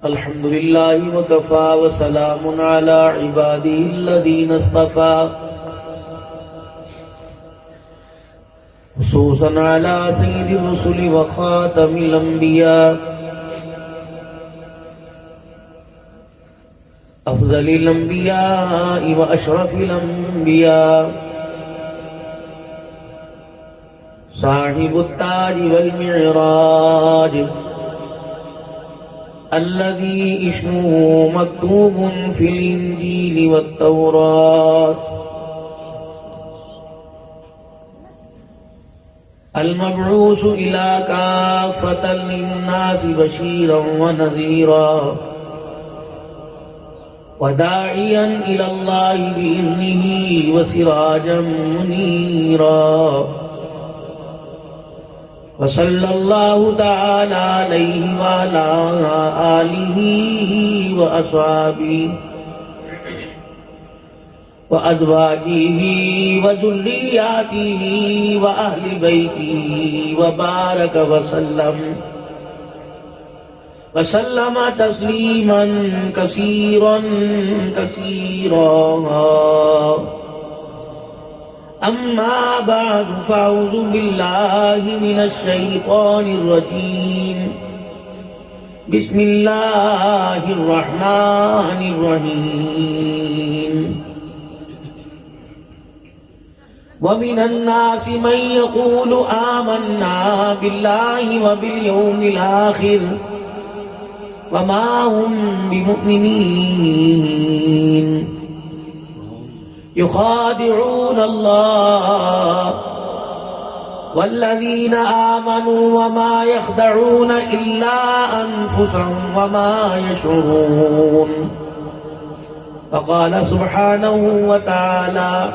الحمد لله وكفى وسلام على عباده الذين اصطفى خصوصا على سيد الرسل وخاتم الأنبياء أفضل الأنبياء وأشرف الأنبياء صاحب التاج والمعراج الذي اسمه مكتوب في الإنجيل والتوراة المبعوث إلى كافة للناس بشيرا ونذيرا وداعيا إلى الله بإذنه وسراجا منيرا وصلى الله تعالى عليه وعلى آله وأصحابه وأزواجه وذرياته وأهل بيته وبارك وسلم تسليما كثيرا أما بعد فأعوذ بالله من الشيطان الرجيم بسم الله الرحمن الرحيم ومن الناس من يقول آمنا بالله وباليوم الآخر وما هم بمؤمنين يخادعون الله والذين آمنوا وما يخدعون إلا أنفسهم وما يشعرون فقال سبحانه وتعالى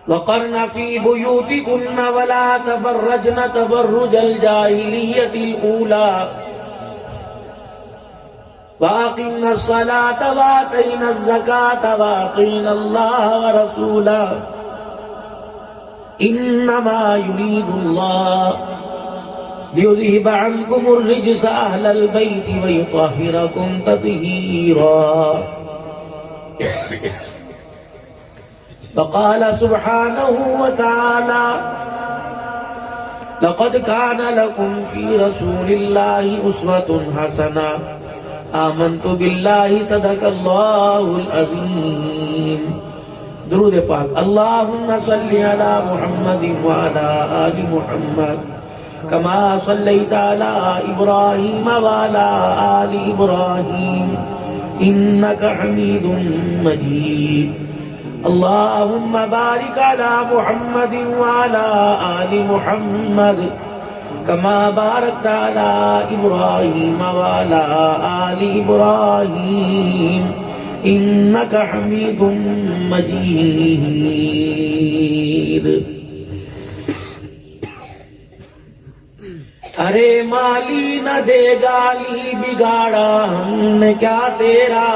وقرن في بيوتكن ولا تبرجن تبرج الجاهلية الأولى وَأَقِمْنَا الصَّلَاةَ وَآتَيْنَا الزَّكَاةَ وَأَطِعْنَا اللَّهَ وَرَسُولَهُ إِنَّمَا يُرِيدُ اللَّهُ لِيُذْهِبَ عَنكُمُ الرِّجْسَ أَهْلَ الْبَيْتِ وَيُطَهِّرَكُمْ تَطْهِيرًا وقال سبحانه وتعالى لقد كان لكم في رسول الله أسوة حسنة آمنت بالله صدق الله العظيم درود پاک اللهم صل على محمد وعلى آل محمد كما صليت على إبراهيم وعلى آل إبراهيم إنك حميد مجيد اللهم بارك على محمد وعلى آل محمد كما باركت على إبراهيم وعلى آل إبراهيم إنك حميد مجيد ارے مالی نہ دے گالی بگاڑا ہم نے کیا تیرا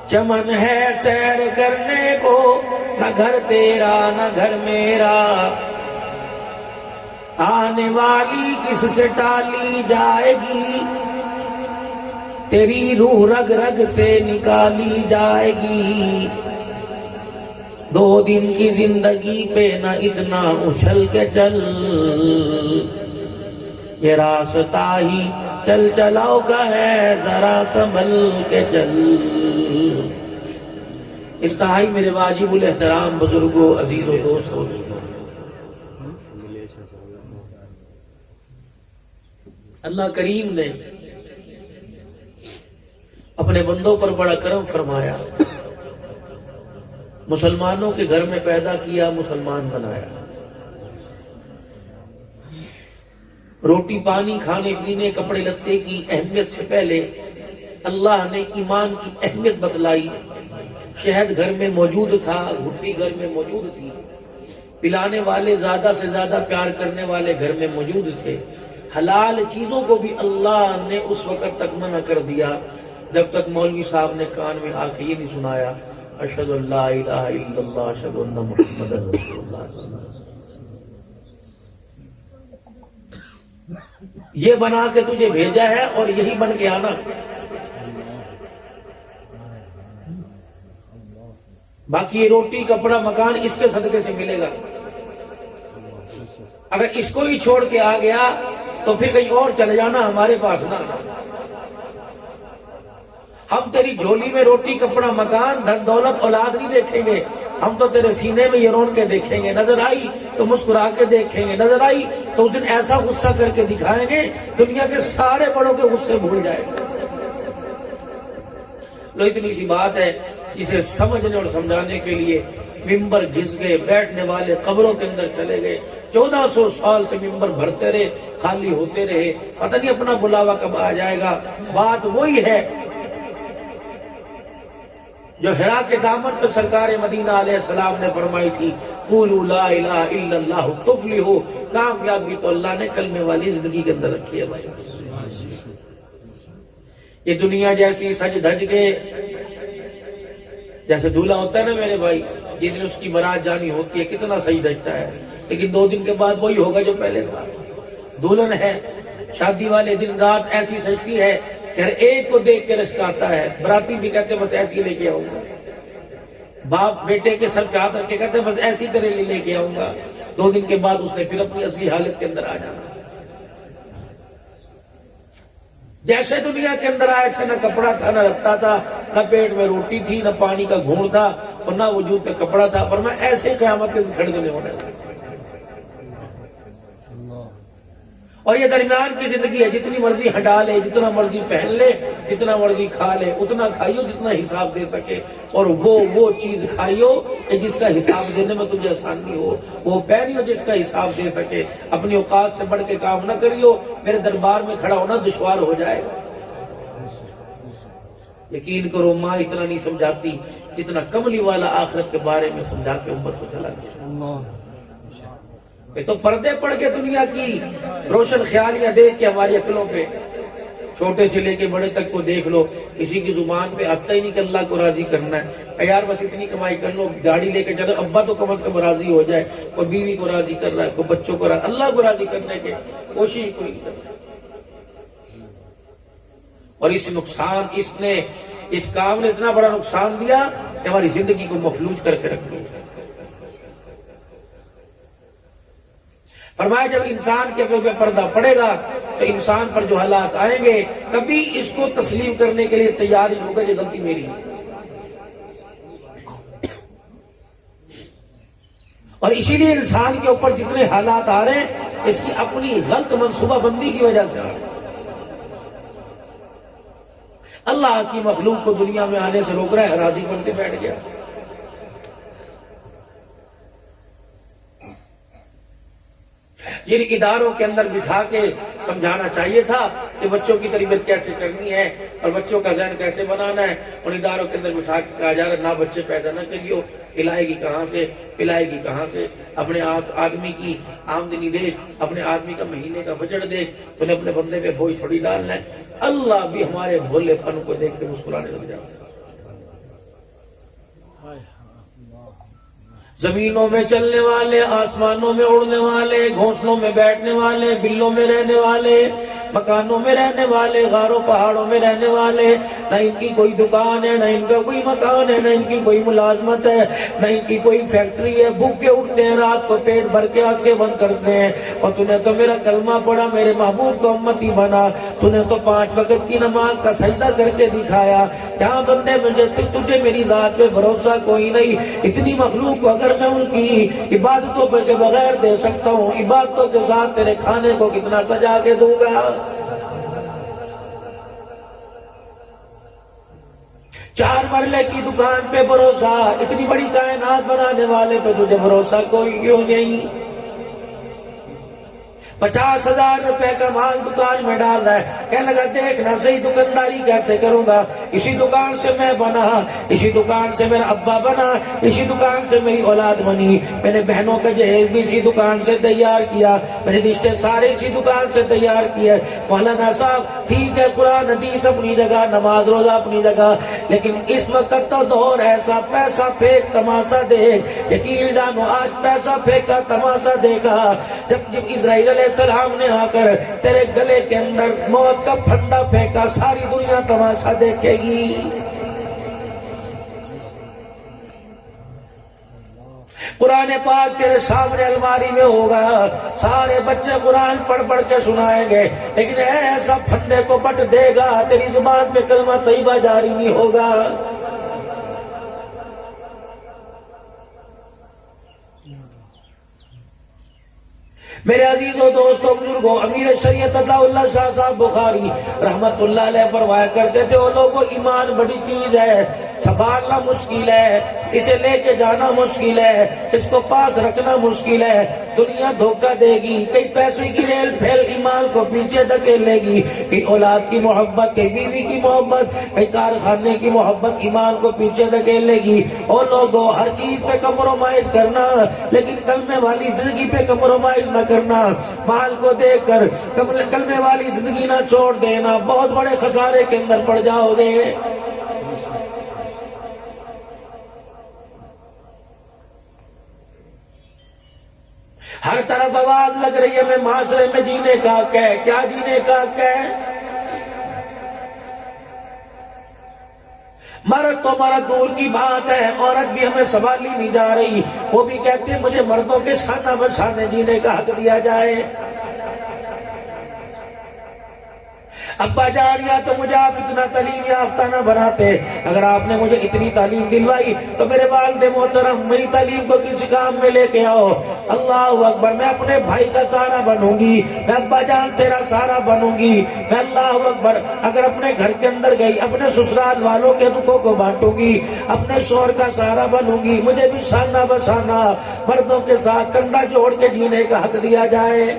چمن ہے سیر کرنے کو نہ گھر تیرا نہ گھر میرا آنے والی کس سے ٹالی جائے گی تیری روح رگ رگ سے نکالی جائے گی 2 دن کی زندگی پہ نہ اتنا اچھل کے چل یہ راستہ ہی چل چلاؤ کا ہے ذرا سنبھل کے چل انتہائی میرے واجب الاحترام بزرگوں عزیز و دوستوں اللہ کریم نے اپنے بندوں پر بڑا کرم فرمایا مسلمانوں کے گھر میں پیدا کیا مسلمان بنایا روٹی پانی کھانے پینے کپڑے لتے کی اہمیت سے پہلے اللہ نے ایمان کی اہمیت بتلائی شہد گھر میں موجود تھا گھٹی گھر میں موجود تھی پلانے والے زیادہ سے زیادہ پیار کرنے والے گھر میں موجود تھے حلال چیزوں کو بھی اللہ نے اس وقت تک منع کر دیا جب تک مولوی صاحب نے کان میں آ کے یہ نہیں سنایا اشہد ان لا الہ الا اللہ اشہد ان محمد رسول اللہ صلی اللہ علیہ وسلم۔ یہ بنا کے تجھے بھیجا ہے اور یہی بن کے آنا۔ باقی یہ روٹی کپڑا مکان اس کے صدقے سے ملے گا۔ اگر اس کو ہی چھوڑ کے آ گیا تو پھر کہیں اور چلے جانا، ہمارے پاس نہ آنا۔ ہم تیری جھولی میں روٹی کپڑا مکان دھن دولت اولاد نہیں دیکھیں گے، ہم تو تیرے سینے میں یہ رون کے دیکھیں گے۔ نظر آئی تو مسکرا کے دیکھیں گے، نظر آئی تو اس دن ایسا غصہ کر کے دکھائیں گے دنیا کے سارے بڑوں کے غصے بھول جائے گا۔ لو اتنی سی بات ہے جسے سمجھنے اور سمجھانے کے لیے ممبر گھس گئے، بیٹھنے والے قبروں کے اندر چلے گئے، 1400 سال سے ممبر بھرتے رہے، خالی ہوتے رہے، پتہ نہیں اپنا بلاوا کب آ جائے گا۔ بات وہی ہے جو حرا کے دامن پہ سرکار مدینہ علیہ السلام نے فرمائی تھی، قولوا لا الہ الا اللہ تفلحوا۔ کامیابی تو اللہ نے کلمے والی زندگی کے اندر رکھی ہے بھائی۔ یہ دنیا جیسی سج دھج کے جیسے دولہا ہوتا ہے نا میرے بھائی، جس دن اس کی برات جانی ہوتی ہے کتنا سج دھجتا ہے، لیکن 2 دن کے بعد وہی ہوگا جو پہلے تھا۔ دلہن ہے، شادی والے دن رات ایسی سجتی ہے کہ ہر ایک کو دیکھ کے رشک آتا ہے۔ براتی بھی کہتے بس ایسی لے کے آؤں گا، باپ بیٹے کے سر پہ ہاتھ رکھ کے کہتے بس ایسی طرح لے کے آؤں گا۔ 2 دن کے بعد اس نے پھر اپنی اصلی حالت کے اندر آ جانا۔ جیسے دنیا کے اندر آئے تھے، نہ کپڑا تھا نہ لتا تھا، نہ پیٹ میں روٹی تھی نہ پانی کا گھونٹ تھا اور نہ وجود پہ کپڑا تھا، پر میں ایسے قیامت کے کھڑے نہیں ہونے والا۔ اور یہ درمیان کی زندگی ہے، جتنی مرضی ہٹا لے، جتنا مرضی پہن لے، جتنا مرضی کھا لے، اتنا کھائیو جتنا حساب دے سکے، اور وہ چیز کھائیو کہ جس کا حساب دینے میں تجھے آسانی ہو، وہ پہنیو جس کا حساب دے سکے۔ اپنی اوقات سے بڑھ کے کام نہ کریو، میرے دربار میں کھڑا ہونا دشوار ہو جائے گا۔ یقین کرو ماں اتنا نہیں سمجھاتی اتنا کملی والا آخرت کے بارے میں سمجھا کے امت کو چلا گیا۔ یہ تو پردے پڑ کے دنیا کی روشن خیالیاں دیکھ کے ہماری عقلوں پہ، چھوٹے سے لے کے بڑے تک کو دیکھ لو، کسی کی زبان پہ آتا ہی نہیں کہ اللہ کو راضی کرنا ہے۔ یار بس اتنی کمائی کر لو، گاڑی لے کے چلو، ابا تو کم از کم راضی ہو جائے، کوئی بیوی کو راضی کر رہا ہے، کوئی بچوں کو راضی، اللہ کو راضی کرنے کے کوشش کوئی نہیں کرتا۔ اور اس کام نے اتنا بڑا نقصان دیا کہ ہماری زندگی کو مفلوج کر کے رکھ لیا۔ فرمایا جب انسان کے عقل پہ پردہ پڑے گا تو انسان پر جو حالات آئیں گے کبھی اس کو تسلیم کرنے کے لیے تیار ہی ہوگا، یہ غلطی میری ہے۔ اور اسی لیے انسان کے اوپر جتنے حالات آ رہے ہیں اس کی اپنی غلط منصوبہ بندی کی وجہ سے آ رہے ہیں۔ اللہ کی مخلوق کو دنیا میں آنے سے روک رہا ہے، راضی بن کے بیٹھ گیا۔ جن اداروں کے اندر بٹھا کے سمجھانا چاہیے تھا کہ بچوں کی تربیت کیسے کرنی ہے اور بچوں کا ذہن کیسے بنانا ہے، ان اداروں کے اندر بٹھا کے کہا جا رہا نہ بچے پیدا نہ کریو، کھلائے گی کہاں سے، پلائے گی کہاں سے، اپنے آدمی کی آمدنی دیکھ، اپنے آدمی کا مہینے کا بجٹ دیکھ، تو نے اپنے بندے پہ بوجھ تھوڑی ڈالنا ہے۔ اللہ بھی ہمارے بھولے پن کو دیکھ کے مسکرانے لگ جاتا ہے۔ زمینوں میں چلنے والے، آسمانوں میں اڑنے والے، گھونسلوں میں بیٹھنے والے، بلوں میں رہنے والے، مکانوں میں رہنے والے، غاروں پہاڑوں میں رہنے والے، نہ ان کی کوئی دکان ہے، نہ ان کا کوئی مکان ہے، نہ ان کی کوئی ملازمت ہے، نہ ان کی کوئی فیکٹری ہے، بھوک کے اٹھتے ہیں، رات کو پیٹ بھر کے آنکھیں بند کرتے ہیں، اور تو نے تو میرا کلمہ پڑھا، میرے محبوب کا امتی بنا، تو نے تو 5 وقت کی نماز کا سجدہ کر کے دکھایا۔ کیا بندے تجھے میری ذات پہ بھروسہ کوئی نہیں؟ اتنی مخلوق کو اگر میں ان کی عبادتوں کے بغیر دے سکتا ہوں، عبادتوں کے ساتھ تیرے کھانے کو کتنا سجا کے دوں گا۔ 4 مرلے کی دکان پہ بھروسہ، اتنی بڑی کائنات بنانے والے پہ تجھے بھروسہ کوئی کیوں نہیں؟ 50,000 روپے کا مال دکان میں ڈال رہا ہے، کہنے لگا دیکھنا صحیح دکانداری کیسے کروں گا، اسی دکان سے میں بنا، اسی دکان سے میرا ابا بنا، اسی دکان سے میری اولاد بنی، میں نے بہنوں کا جہیز بھی اسی دکان سے تیار کیا، میرے رشتے سارے اسی دکان سے تیار کیے۔ مولانا صاحب ٹھیک ہے، قرآن حدیث اپنی جگہ، نماز روزہ اپنی جگہ، لیکن اس وقت تو دور ایسا پیسہ پھینک تماشا دیکھ، یقین جانو آج پیسہ پھینکا تماشا دیکھا، جب اسرائیل علیہ السلام نے آ کر تیرے گلے کے اندر موت کا پھندا پھینکا، ساری دنیا تماشا دیکھے گی۔ قرآن پاک تیرے سامنے الماری میں ہوگا، سارے بچے قرآن پڑھ پڑھ کے سنائیں گے، لیکن ایسا پھندے کو بٹ دے گا تیری زبان پہ کلمہ طیبہ جاری نہیں ہوگا۔ میرے عزیزوں دوستوں بزرگوں، امیر شریعت عطا اللہ شاہ صاحب بخاری رحمت اللہ علیہ فرمایا کرتے تھے، وہ لوگوں ایمان بڑی چیز ہے، سنبھالنا مشکل ہے، اسے لے کے جانا مشکل ہے، اس کو پاس رکھنا مشکل ہے، دنیا دھوکہ دے گی، کئی پیسے کی ریل پھیل ایمان کو پیچھے دھکیل لے گی، کئی اولاد کی محبت، کئی بیوی کی محبت، کئی کارخانے کی محبت ایمان کو پیچھے دھکیل لے گی۔ اور لوگوں ہر چیز پہ کمپرومائز کرنا، لیکن کلمے والی زندگی پہ کمپرومائز نہ کرنا، مال کو دیکھ کر کلمے والی زندگی نہ چھوڑ دینا، بہت بڑے خسارے کے اندر پڑ جاؤ گے۔ ہر طرف آواز لگ رہی ہے، میں معاشرے میں جینے کا حق ہے، کیا جینے کا حق ہے؟ مرد تو مرد دور کی بات ہے، عورت بھی ہمیں سنبھالی نہیں جا رہی، وہ بھی کہتے ہیں مجھے مردوں کے شانہ بشانہ جینے کا حق دیا جائے۔ ابا جان یا تو مجھے آپ اتنا تعلیم یافتہ نہ بناتے، اگر آپ نے مجھے اتنی تعلیم دلوائی تو میرے والد محترم میری تعلیم کو کسی کام میں لے کے آؤ۔ اللہ اکبر، میں اپنے بھائی کا سہارا بنوں گی، میں ابا جان تیرا سہارا بنوں گی، میں اللہ اکبر اگر اپنے گھر کے اندر گئی اپنے سسرال والوں کے دکھوں کو بانٹوں گی، اپنے شوہر کا سہارا بنوں گی، مجھے بھی شانہ بشانہ مردوں کے ساتھ کندھا جوڑ کے جینے کا حق دیا جائے۔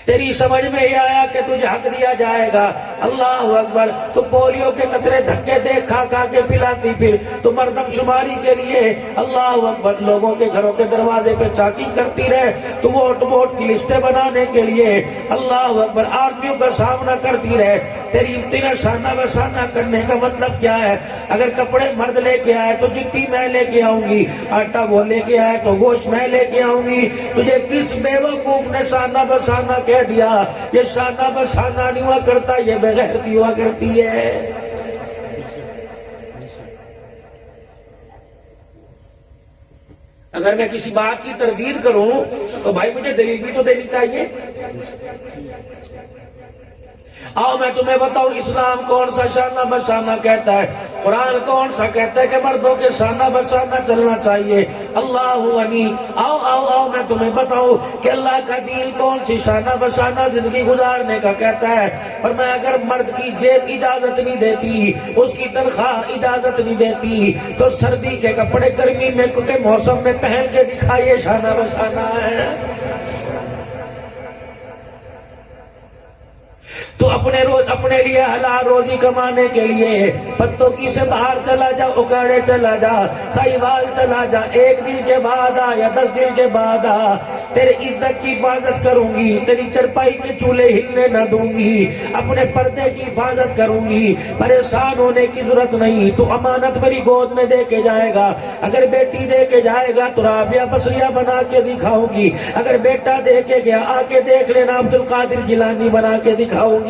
تیری سمجھ میں یہ آیا کہ تجھے حق دیا جائے گا؟ اللہ اکبر، تو پولیو کے قطرے دھکے دے کھا کھا کے پلاتی پھر تو مردم شماری کے لیے اللہ اکبر لوگوں کے گھروں کے دروازے پہ چاکنگ کرتی رہے، تو ووٹ کی لسٹیں بنانے کے لیے اللہ اکبر آرمیوں کا سامنا کرتی رہے۔ تیری اتنا شانہ بشانہ کرنے کا مطلب کیا ہے؟ اگر کپڑے مرد لے کے آئے تو جتی میں لے کے آؤں گی، آٹا وہ لے کے آئے تو گوشت میں لے کے آؤں گی۔ تجھے کس بیوقوف نے شانہ بشانہ کہہ دیا؟ یہ شانہ بشانہ نہیں ہوا کرتا، یہ بغیرتی ہوا کرتی ہے۔ اگر میں کسی بات کی تردید کروں تو بھائی مجھے دلیل بھی تو دینی چاہیے۔ آؤ میں تمہیں بتاؤں اسلام کون سا شانہ بشانہ کہتا ہے، قرآن کون سا کہتا ہے کہ مردوں کے شانہ بشانہ چلنا چاہیے۔ اللہ عنی، آؤ میں تمہیں بتاؤں کہ اللہ کا دین کون سی شانہ بشانہ زندگی گزارنے کا کہتا ہے۔ پر میں اگر مرد کی جیب اجازت نہیں دیتی، اس کی تنخواہ اجازت نہیں دیتی، تو سردی کے کپڑے گرمی میں کے موسم میں پہن کے دکھائیے، شانہ بشانہ ہے۔ تو اپنے لیے حلال روزی کمانے کے لیے پتوں کی سے باہر چلا جا، اکاڑے چلا جا، سائیوال چلا جا، 1 دن کے بعد آ یا 10 دن کے بعد آ، تیرے عزت کی حفاظت کروں گی، تیری چرپائی کے چولہے ہلنے نہ دوں گی، اپنے پردے کی حفاظت کروں گی، پریشان ہونے کی ضرورت نہیں، تو امانت میری گود میں دے کے جائے گا۔ اگر بیٹی دے کے جائے گا تو رابعہ بصریہ بنا کے دکھاؤں گی، اگر بیٹا دے کے گیا آ کے دیکھ لینا عبد القادر جیلانی بنا کے دکھاؤں گی۔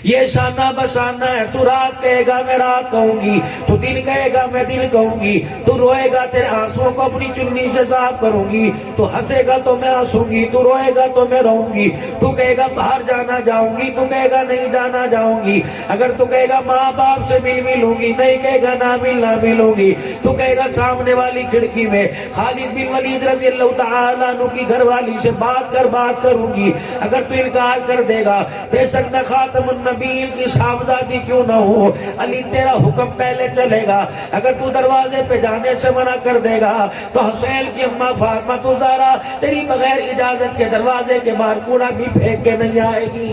یہ شانہ بشانہ ہے۔ تو رات کہے گا میں رات کہوں گی، تو دن کہے گا میں دن کہوں گی، تو روئے گا تیرے آنسوں کو اپنی چننی سے صاف کروں گی، تو ہنسے گا تو میں ہنسوں گی، تو روئے گا تو میں رہوں گی، تو کہے گا باہر جانا جاؤں گی، تو کہے گا نہیں جانا جاؤں گی، اگر تو کہے گا ماں باپ سے ملوں گی، نہیں کہے گا نہ ملوں گی، تو کہے گا سامنے والی کھڑکی میں خالد بن ولید رضی اللہ تعالیٰ عنہ کی گھر والی سے بات کروں گی، اگر تو انکار کر دے گا بے شک میں خاتم نبی کی صاحبزادی کیوں نہ ہو، علی تیرا حکم پہلے چلے گا۔ اگر تو دروازے پہ جانے سے منع کر دے گا تو حسین کی اماں فاطمہ تو زہرا تیری بغیر اجازت کے دروازے کے باہر کوڑا بھی پھینک کے نہیں آئے گی۔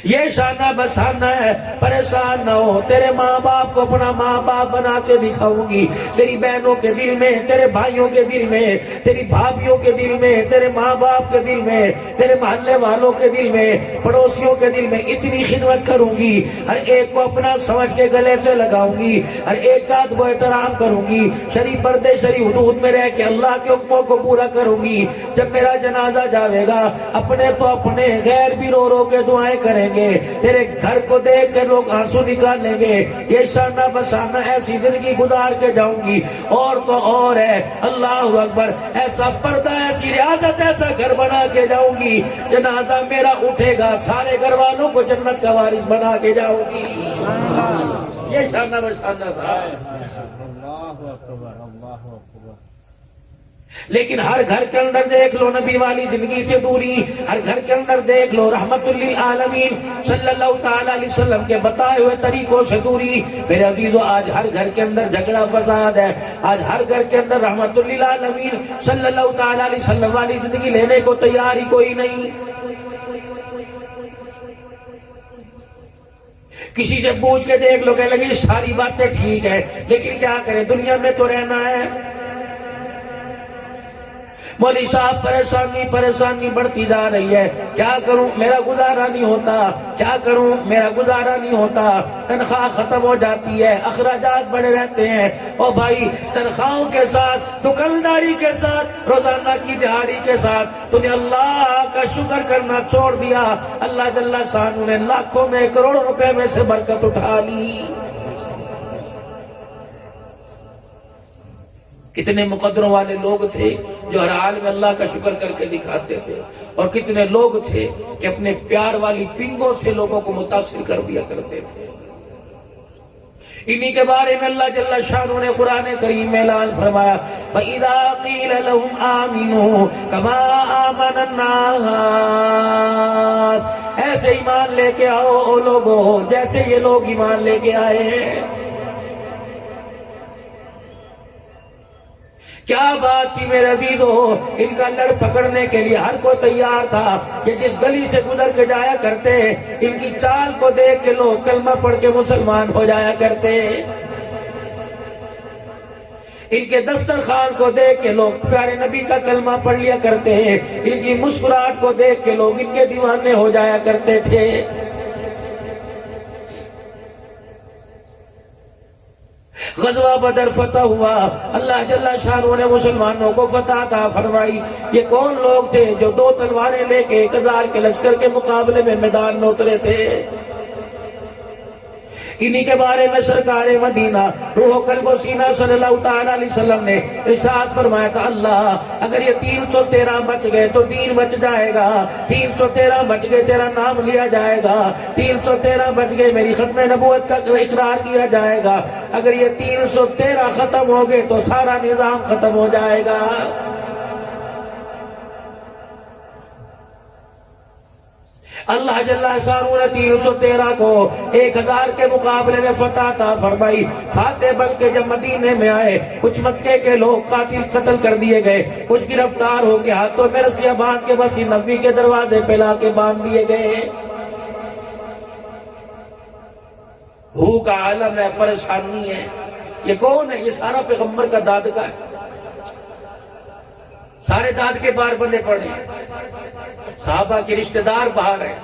یہ شانہ بسانہ ہے، پریشان نہ ہو، تیرے ماں باپ کو اپنا ماں باپ بنا کے دکھاؤں گی، تیری بہنوں کے دل میں، تیرے بھائیوں کے دل میں، تیری بھابھیوں کے دل میں، تیرے ماں باپ کے دل میں، تیرے محلے والوں کے دل میں، پڑوسیوں کے دل میں اتنی خدمت کروں گی، ہر ایک کو اپنا سمجھ کے گلے سے لگاؤں گی، ہر ایک کا ادب و احترام کروں گی، شریف پردے شریف حدود میں رہ کے اللہ کے حکموں کو پورا کروں گی۔ جب میرا جنازہ جاوے گا اپنے تو اپنے، غیر بھی رو رو کے دعائیں کریں گے، تیرے گھر کو دیکھ کر لوگ آنسو نکالیں گے۔ یہ شانہ بشانہ ایسی زندگی گزار کے جاؤں گی، اور تو اور ہے، اللہ اکبر، ایسا پردہ، ایسی ریاضت، ایسا گھر بنا کے جاؤں گی، جنازہ میرا اٹھے گا سارے گھر والوں کو جنت کا وارث بنا کے جاؤں گی۔ یہ شانہ بشانہ تھا۔ لیکن ہر گھر کے اندر دیکھ لو نبی والی زندگی سے دوری، ہر گھر کے اندر دیکھ لو رحمت للعالمین صلی اللہ تعالی علیہ وسلم کے بتائے ہوئے طریقوں سے دوری۔ میرے عزیزو، آج ہر گھر کے اندر جھگڑا فساد ہے، آج ہر گھر کے اندر رحمت للعالمین صلی اللہ تعالی علیہ وسلم والی زندگی لینے کو تیار ہی کوئی نہیں۔ کسی سے پوچھ کے دیکھ لو، کہنے لگے ساری باتیں ٹھیک ہے لیکن کیا کریں، دنیا میں تو رہنا ہے۔ مولوی صاحب پریشانی بڑھتی جا رہی ہے، کیا کروں میرا گزارا نہیں ہوتا، کیا کروں میرا گزارا نہیں ہوتا، تنخواہ ختم ہو جاتی ہے، اخراجات بڑھے رہتے ہیں۔ او بھائی، تنخواہوں کے ساتھ، دکانداری کے ساتھ، روزانہ کی دہاڑی کے ساتھ تو نے اللہ کا شکر کرنا چھوڑ دیا، اللہ جل شانہ نے لاکھوں میں، کروڑوں روپے میں سے برکت اٹھا لی۔ کتنے مقدروں والے لوگ تھے جو ہر حال میں اللہ کا شکر کر کے دکھاتے تھے، اور کتنے لوگ تھے کہ اپنے پیار والی پینگوں سے لوگوں کو متاثر کر دیا کرتے تھے۔ انہی کے بارے میں اللہ جل شانہ نے قرآن کریم میں اعلان فرمایا، وَإِذَا قِيلَ لَهُمْ آمِنُوا كَمَا آمَنَ النَّاسُ، ایسے ایمان لے کے آؤ او لوگو جیسے یہ لوگ ایمان لے کے آئے ہیں۔ کیا بات تھی میرے عزیزو، ان کا لڑ پکڑنے کے لیے ہر کوئی تیار تھا کہ جس گلی سے گزر کے جایا کرتے، ان کی چال کو دیکھ کے لوگ کلمہ پڑھ کے مسلمان ہو جایا کرتے، ان کے دسترخوان کو دیکھ کے لوگ پیارے نبی کا کلمہ پڑھ لیا کرتے ہیں، ان کی مسکراہٹ کو دیکھ کے لوگ ان کے دیوانے ہو جایا کرتے تھے۔ غزوہ بدر فتح ہوا، اللہ جل شانہ نے مسلمانوں کو فتح عطا فرمائی۔ یہ کون لوگ تھے جو 2 تلواریں لے کے 1000 کے لشکر کے مقابلے میں میدان میں اترے تھے؟ انہی کے بارے میں سرکار مدینہ روح قلب و سینہ صلی اللہ تعالی علیہ وسلم نے ارشاد فرمایا تھا، اللہ اگر یہ 313 بچ گئے تو دین بچ جائے گا، 313 بچ گئے تیرا نام لیا جائے گا، 313 بچ گئے میری ختم نبوت کا اقرار کیا جائے گا، اگر یہ 313 ختم ہو گئے تو سارا نظام ختم ہو جائے گا۔ اللہ جل شانہ نے 313 کو 1000 کے مقابلے میں فتح عطا فرمائی۔ فاتح بلکہ جب مدینے میں آئے، کچھ مکے کے لوگ قاتل قتل کر دیے گئے، کچھ گرفتار ہو کے ہاتھوں میں رسیاں باندھ کے مسجد نبوی کے دروازے پہ لا کے باندھ دیے گئے۔ بھوک کا عالم ہے، پریشانی ہے۔ یہ کون ہے؟ یہ سارا پیغمبر کا دادگاہ ہے، سارے داد کے بار بندے پڑے ہیں، صحابہ کے رشتہ دار باہر ہیں،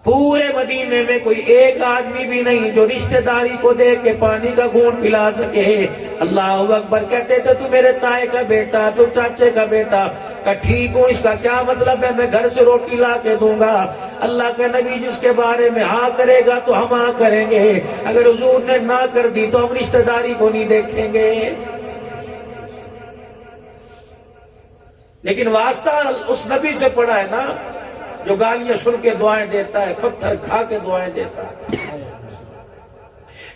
پورے مدینے میں کوئی ایک آدمی بھی نہیں جو رشتہ داری کو دیکھ کے پانی کا گھونٹ پلا سکے۔ اللہ اکبر کہتے تھے، تو میرے تائے کا بیٹا، تو چاچے کا بیٹا، کہ ٹھیک ہوں، اس کا کیا مطلب ہے؟ میں گھر سے روٹی لا کے دوں گا۔ اللہ کا نبی جس کے بارے میں ہاں کرے گا تو ہم ہاں کریں گے، اگر حضور نے نہ کر دی تو ہم رشتہ داری کو نہیں دیکھیں گے۔ لیکن واسطہ اس نبی سے پڑا ہے نا جو گالیاں سن کے دعائیں دیتا ہے، پتھر کھا کے دعائیں دیتا ہے۔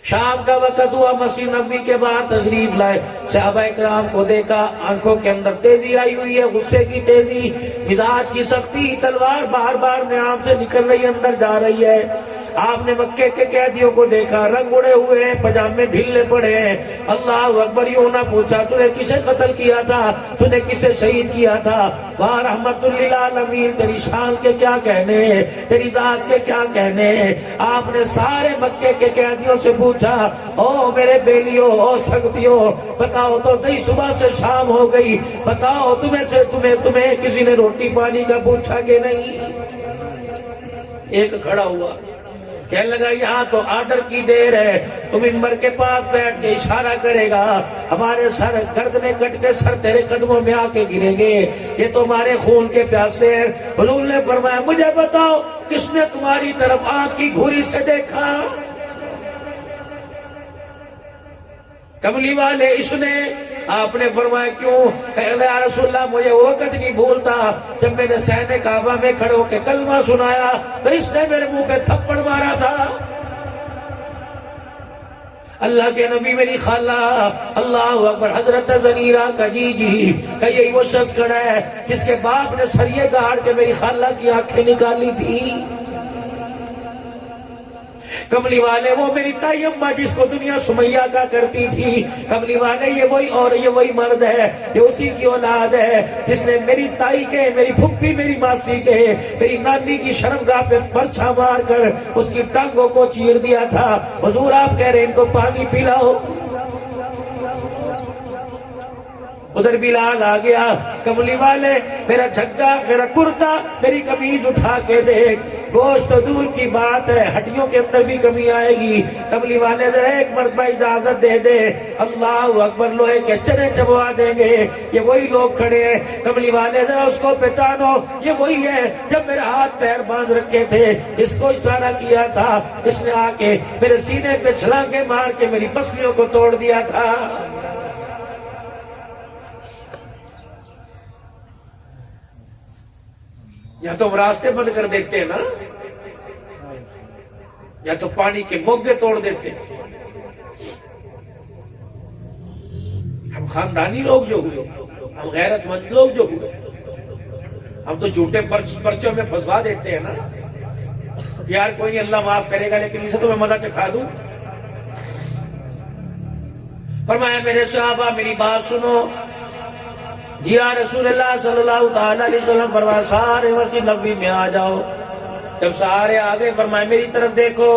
شام کا وقت ہوا، مسجد نبوی کے باہر تشریف لائے، صحابہ کرام کو دیکھا، آنکھوں کے اندر تیزی آئی ہوئی ہے، غصے کی تیزی، مزاج کی سختی، تلوار بار بار نیام سے نکل رہی ہے، اندر جا رہی ہے۔ آپ نے مکے کے قیدیوں کو دیکھا، رنگ اڑے ہوئے ہیں، پجامے ڈھیلے پڑے ہیں۔ اللہ اکبر، یوں نہ پوچھا تو نے کسے قتل کیا تھا، تو نے کسے شہید کیا تھا؟ وہاں رحمت للعالمین، تیری شان کے کیا کہنے، تیری ذات کے کیا کہنے۔ آپ نے سارے مکے کے قیدیوں سے پوچھا، او میرے بیلیوں، او سنگتیوں، بتاؤ تو صحیح، صبح سے شام ہو گئی، بتاؤ تمہیں کسی نے روٹی پانی کا پوچھا کہ نہیں؟ ایک کھڑا ہوا، کہنے لگا یہاں تو آرڈر کی دیر ہے، تم منبر کے پاس بیٹھ کے اشارہ کرے گا، ہمارے سر گردنیں کٹ کے سر تیرے قدموں میں آ کے گریں گے، یہ تو ہمارے خون کے پیاسے ہیں۔ حضور نے فرمایا مجھے بتاؤ کس نے تمہاری طرف آنکھ کی گھوری سے دیکھا؟ کملی والے اس نے۔ آپ نے فرمایا کیوں؟ کہنے یا رسول اللہ مجھے وہ وقت نہیں بھولتا جب میں نے صحن کعبہ میں کھڑے ہو کے کلمہ سنایا تو اس نے میرے منہ پہ تھپڑ مارا تھا۔ اللہ کے نبی میری خالہ، اللہ اکبر، حضرت زنیرہ کا جی کہ یہی وہ شخص کھڑا ہے جس کے باپ نے سریے گاڑ کے میری خالہ کی آنکھیں نکالی تھی۔ کملی والے وہ میری تائی اماں جس کو دنیا سمیہ کا کرتی تھی، کملی والے یہ وہی اور یہ وہی مرد ہے، یہ اسی کی اولاد ہے جس نے میری تائی کے، میری پھپھی، میری ماسی کے، میری نانی کی شرمگاہ پہ پرچھا مار کر اس کی ٹانگوں کو چیر دیا تھا۔ حضور آپ کہہ رہے ان کو پانی پلاؤ۔ ادھر بلال آ گیا، کملی والے میرا جھگا، میرا کرتا، میری قمیض اٹھا کے دیکھ، گوشت تو دور کی بات ہے، ہڈیوں کے اندر بھی کمی آئے گی۔ کملی والے ذرا ایک مرتبہ اجازت دے دے، اللہ اکبر، لوہے کے چنے چبوا دیں گے۔ یہ وہی لوگ کھڑے ہیں، کملی والے ذرا اس کو پہچانو، یہ وہی ہے جب میرا ہاتھ پیر باندھ رکھے تھے، اس کو اشارہ کیا تھا، اس نے آ کے میرے سینے پہ چھلانگے مار کے میری پسلیوں کو توڑ دیا تھا۔ یا تو ہم راستے بند کر دیتے ہیں نا، یا تو پانی کے موگے توڑ دیتے ہیں۔ ہم خاندانی لوگ جو ہوئے، ہم غیرت مند لوگ جو ہوئے، ہم تو جھوٹے پرچوں میں پھنسوا دیتے ہیں نا، یار کوئی نہیں اللہ معاف کرے گا لیکن اسے تو میں مزہ چکھا دوں۔ فرمایا میرے صحابہ میری بات سنو، جی یا رسول اللہ صلی اللہ تعالی علیہ وسلم، فرمایا سارے مسجد نبوی میں آ جاؤ۔ جب سارے آگے فرمایا میری طرف دیکھو،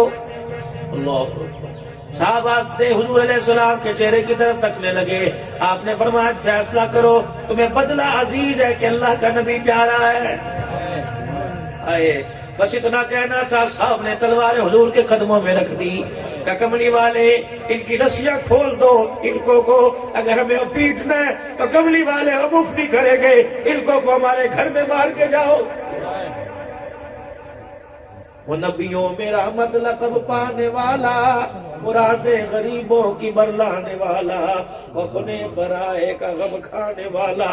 اللہ صحابہ حضور علیہ السلام کے چہرے کی طرف تکنے لگے۔ آپ نے فرمایا فیصلہ کرو، تمہیں بدلہ عزیز ہے کہ اللہ کا نبی پیارا ہے؟ آئے بس اتنا کہنا تھا، صاحب نے تلوار حضور کے قدموں میں رکھ دی کہ کملی والے ان کی رسیاں کھول دو، ان کو اگر ہمیں پیٹنا ہے تو کملی والے ہم اف نہیں کریں گے، ان کو ہمارے گھر میں مار کے جاؤ۔ وہ نبیوں میں رحمت لقب پانے والا، مراد غریبوں کی برلانے والا، اپنے برائے کا غم کھانے والا۔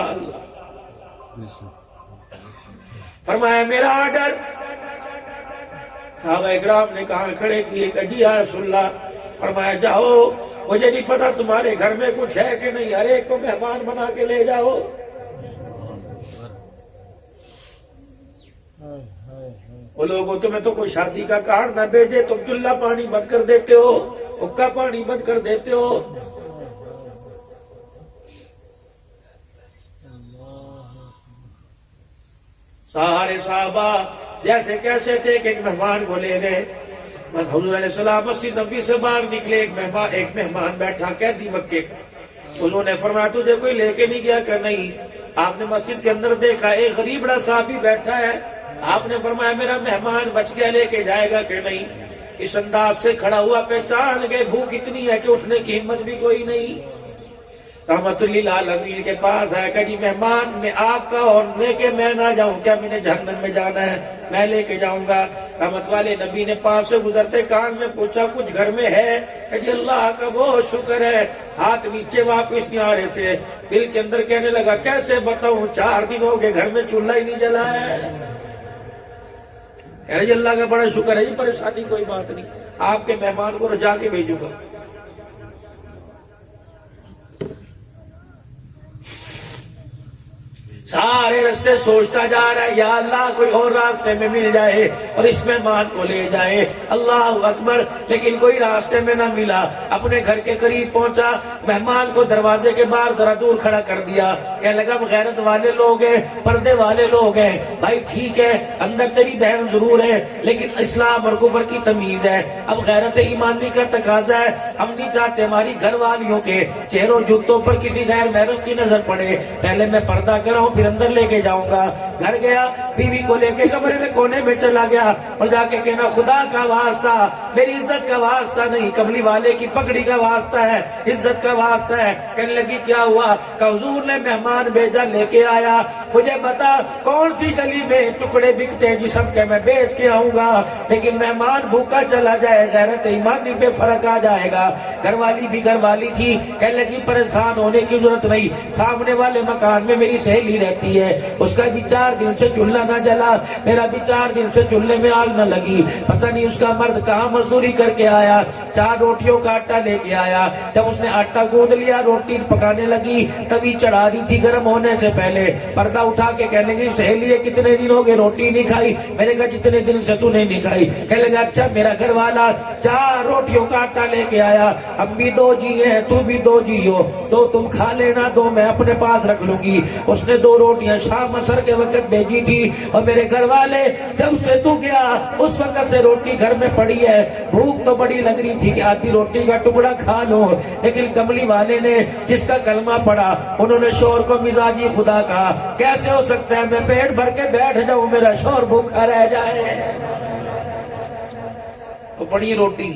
فرمایا میرا آرڈر، صحابہ اکرام نے کہاں کھڑے کیے کہ جی یا رسول اللہ۔ فرمایا جاؤ، مجھے نہیں پتا تمہارے گھر میں کچھ ہے کہ نہیں، ہر ایک کو مہمان بنا کے لے جاؤ۔ وہ لوگوں تمہیں تو کوئی شادی کا کارڈ نہ بھیجے، تم چولہا پانی بند کر دیتے ہو، حکا پانی بند کر دیتے ہو۔ سارے صحابہ جیسے کیسے تھے کہ ایک مہمان کو لے گئے۔ حضور علیہ السلام مسجد نبوی سے باہر نکلے، ایک مہمان بیٹھا قیدی مکے کا۔ انہوں نے فرمایا تجھے کوئی لے کے نہیں گیا کہ نہیں؟ آپ نے مسجد کے اندر دیکھا ایک غریب بڑا صحابی بیٹھا ہے۔ آپ نے فرمایا میرا مہمان بچ گیا، لے کے جائے گا کہ نہیں؟ اس انداز سے کھڑا ہوا، پہچان گئے بھوک اتنی ہے کہ اٹھنے کی ہمت بھی کوئی نہیں۔ رحمت للعالمین کے پاس ہے کہ جی مہمان میں آپ کا اور لے کے میں نہ جاؤں کیا؟ میں نے جہنم میں جانا ہے، میں لے کے جاؤں گا۔ رحمت والے نبی نے پاس سے گزرتے کان میں پوچھا کچھ گھر میں ہے؟ کہ جی اللہ کا بہت شکر ہے۔ ہاتھ نیچے واپس نہیں آ رہے تھے، دل کے اندر کہنے لگا کیسے بتاؤں، 4 دن ہو گئے گھر میں چولہا ہی نہیں جلا ہے۔ کہہ رہے جی اللہ کا بڑا شکر ہے جی، پریشانی کوئی بات نہیں۔ آپ کے مہمان کو رجا کے بھیجوں گا۔ سارے راستے سوچتا جا رہا ہے، یا اللہ کوئی اور راستے میں مل جائے اور اس مہمان کو لے جائے، اللہ اکبر، لیکن کوئی راستے میں نہ ملا۔ اپنے گھر کے قریب پہنچا، مہمان کو دروازے کے باہر ذرا دور کھڑا کر دیا، کہنے لگا غیرت والے لوگ ہیں، پردے والے لوگ ہیں، بھائی ٹھیک ہے اندر تیری بہن ضرور ہے لیکن اسلام اور کفر کی تمیز ہے، اب غیرت ایمانی کا تقاضا ہے، ہم نہیں چاہتے ہماری گھر والیوں کے چہروں جوتوں پر کسی غیر محرم کی نظر پڑے، پہلے میں پردہ کراؤں پھر اندر لے کے جاؤں گا۔ گھر گیا، بیوی کو لے کے کمرے میں کونے میں چلا گیا اور جا کے کہنا خدا کا واسطہ، میری عزت کا واسطہ نہیں، کملی والے کی پگڑی کا واسطہ ہے، عزت کا واسطہ ہے۔ کہنے لگی کیا ہوا؟ کہ حضور نے مہمان بھیجا، لے کے آیا، مجھے بتا کون سی گلی میں ٹکڑے بکتے جسم کے میں بیچ کے آؤں گا، لیکن مہمان بھوکا چلا جائے غیرت ایمانی پہ فرق آ جائے گا۔ گھر والی بھی گھر والی تھی، کہنے لگی پریشان ہونے کی ضرورت نہیں، سامنے والے مکان میں میری سہیلی رہتی ہے، اس کا بھی 4 دن سے چولہا نہ جلا، میرا بھی 4 دن سے چولہے میں آگ نہ لگی، پتہ نہیں اس کا مرد کہاں مزدوری کر کے آیا، 4 روٹیوں کا آٹا لے کے آیا۔ جب اس نے آٹا گوندھ لیا، روٹی پکانے لگی، تبھی چڑھا دی تھی گرم ہونے سے پہلے، پردہ اٹھا کے کہنے لگی سہیلی کتنے دن ہو گئے روٹی نہیں کھائی؟ میں نے کہا جتنے دن سے تو نے نہیں کھائی۔ کہنے لگا اچھا میرا گھر والا 4 روٹیوں کا آٹا لے کے آیا، ہم بھی 2 جی ہیں تو بھی 2 جی ہو، تو تم کھا لینا، 2 میں اپنے پاس رکھ لوں گی۔ اس نے 2 روٹیاں شام عصر کے وقت بھیجی تھی، اور میرے گھر والے جب سے تو گیا اس وقت سے روٹی گھر میں پڑی ہے، بھوک تو بڑی لگ رہی تھی کہ آدھی روٹی کا ٹکڑا کھا لو، لیکن کملی والے نے جس کا کلمہ پڑھا انہوں نے شوہر کو مزاجی خدا کہا، کیسے ہو سکتا ہے میں پیٹ بھر کے بیٹھ جاؤں میرا شوہر بھوکا رہ جائے؟ تو پڑی روٹی،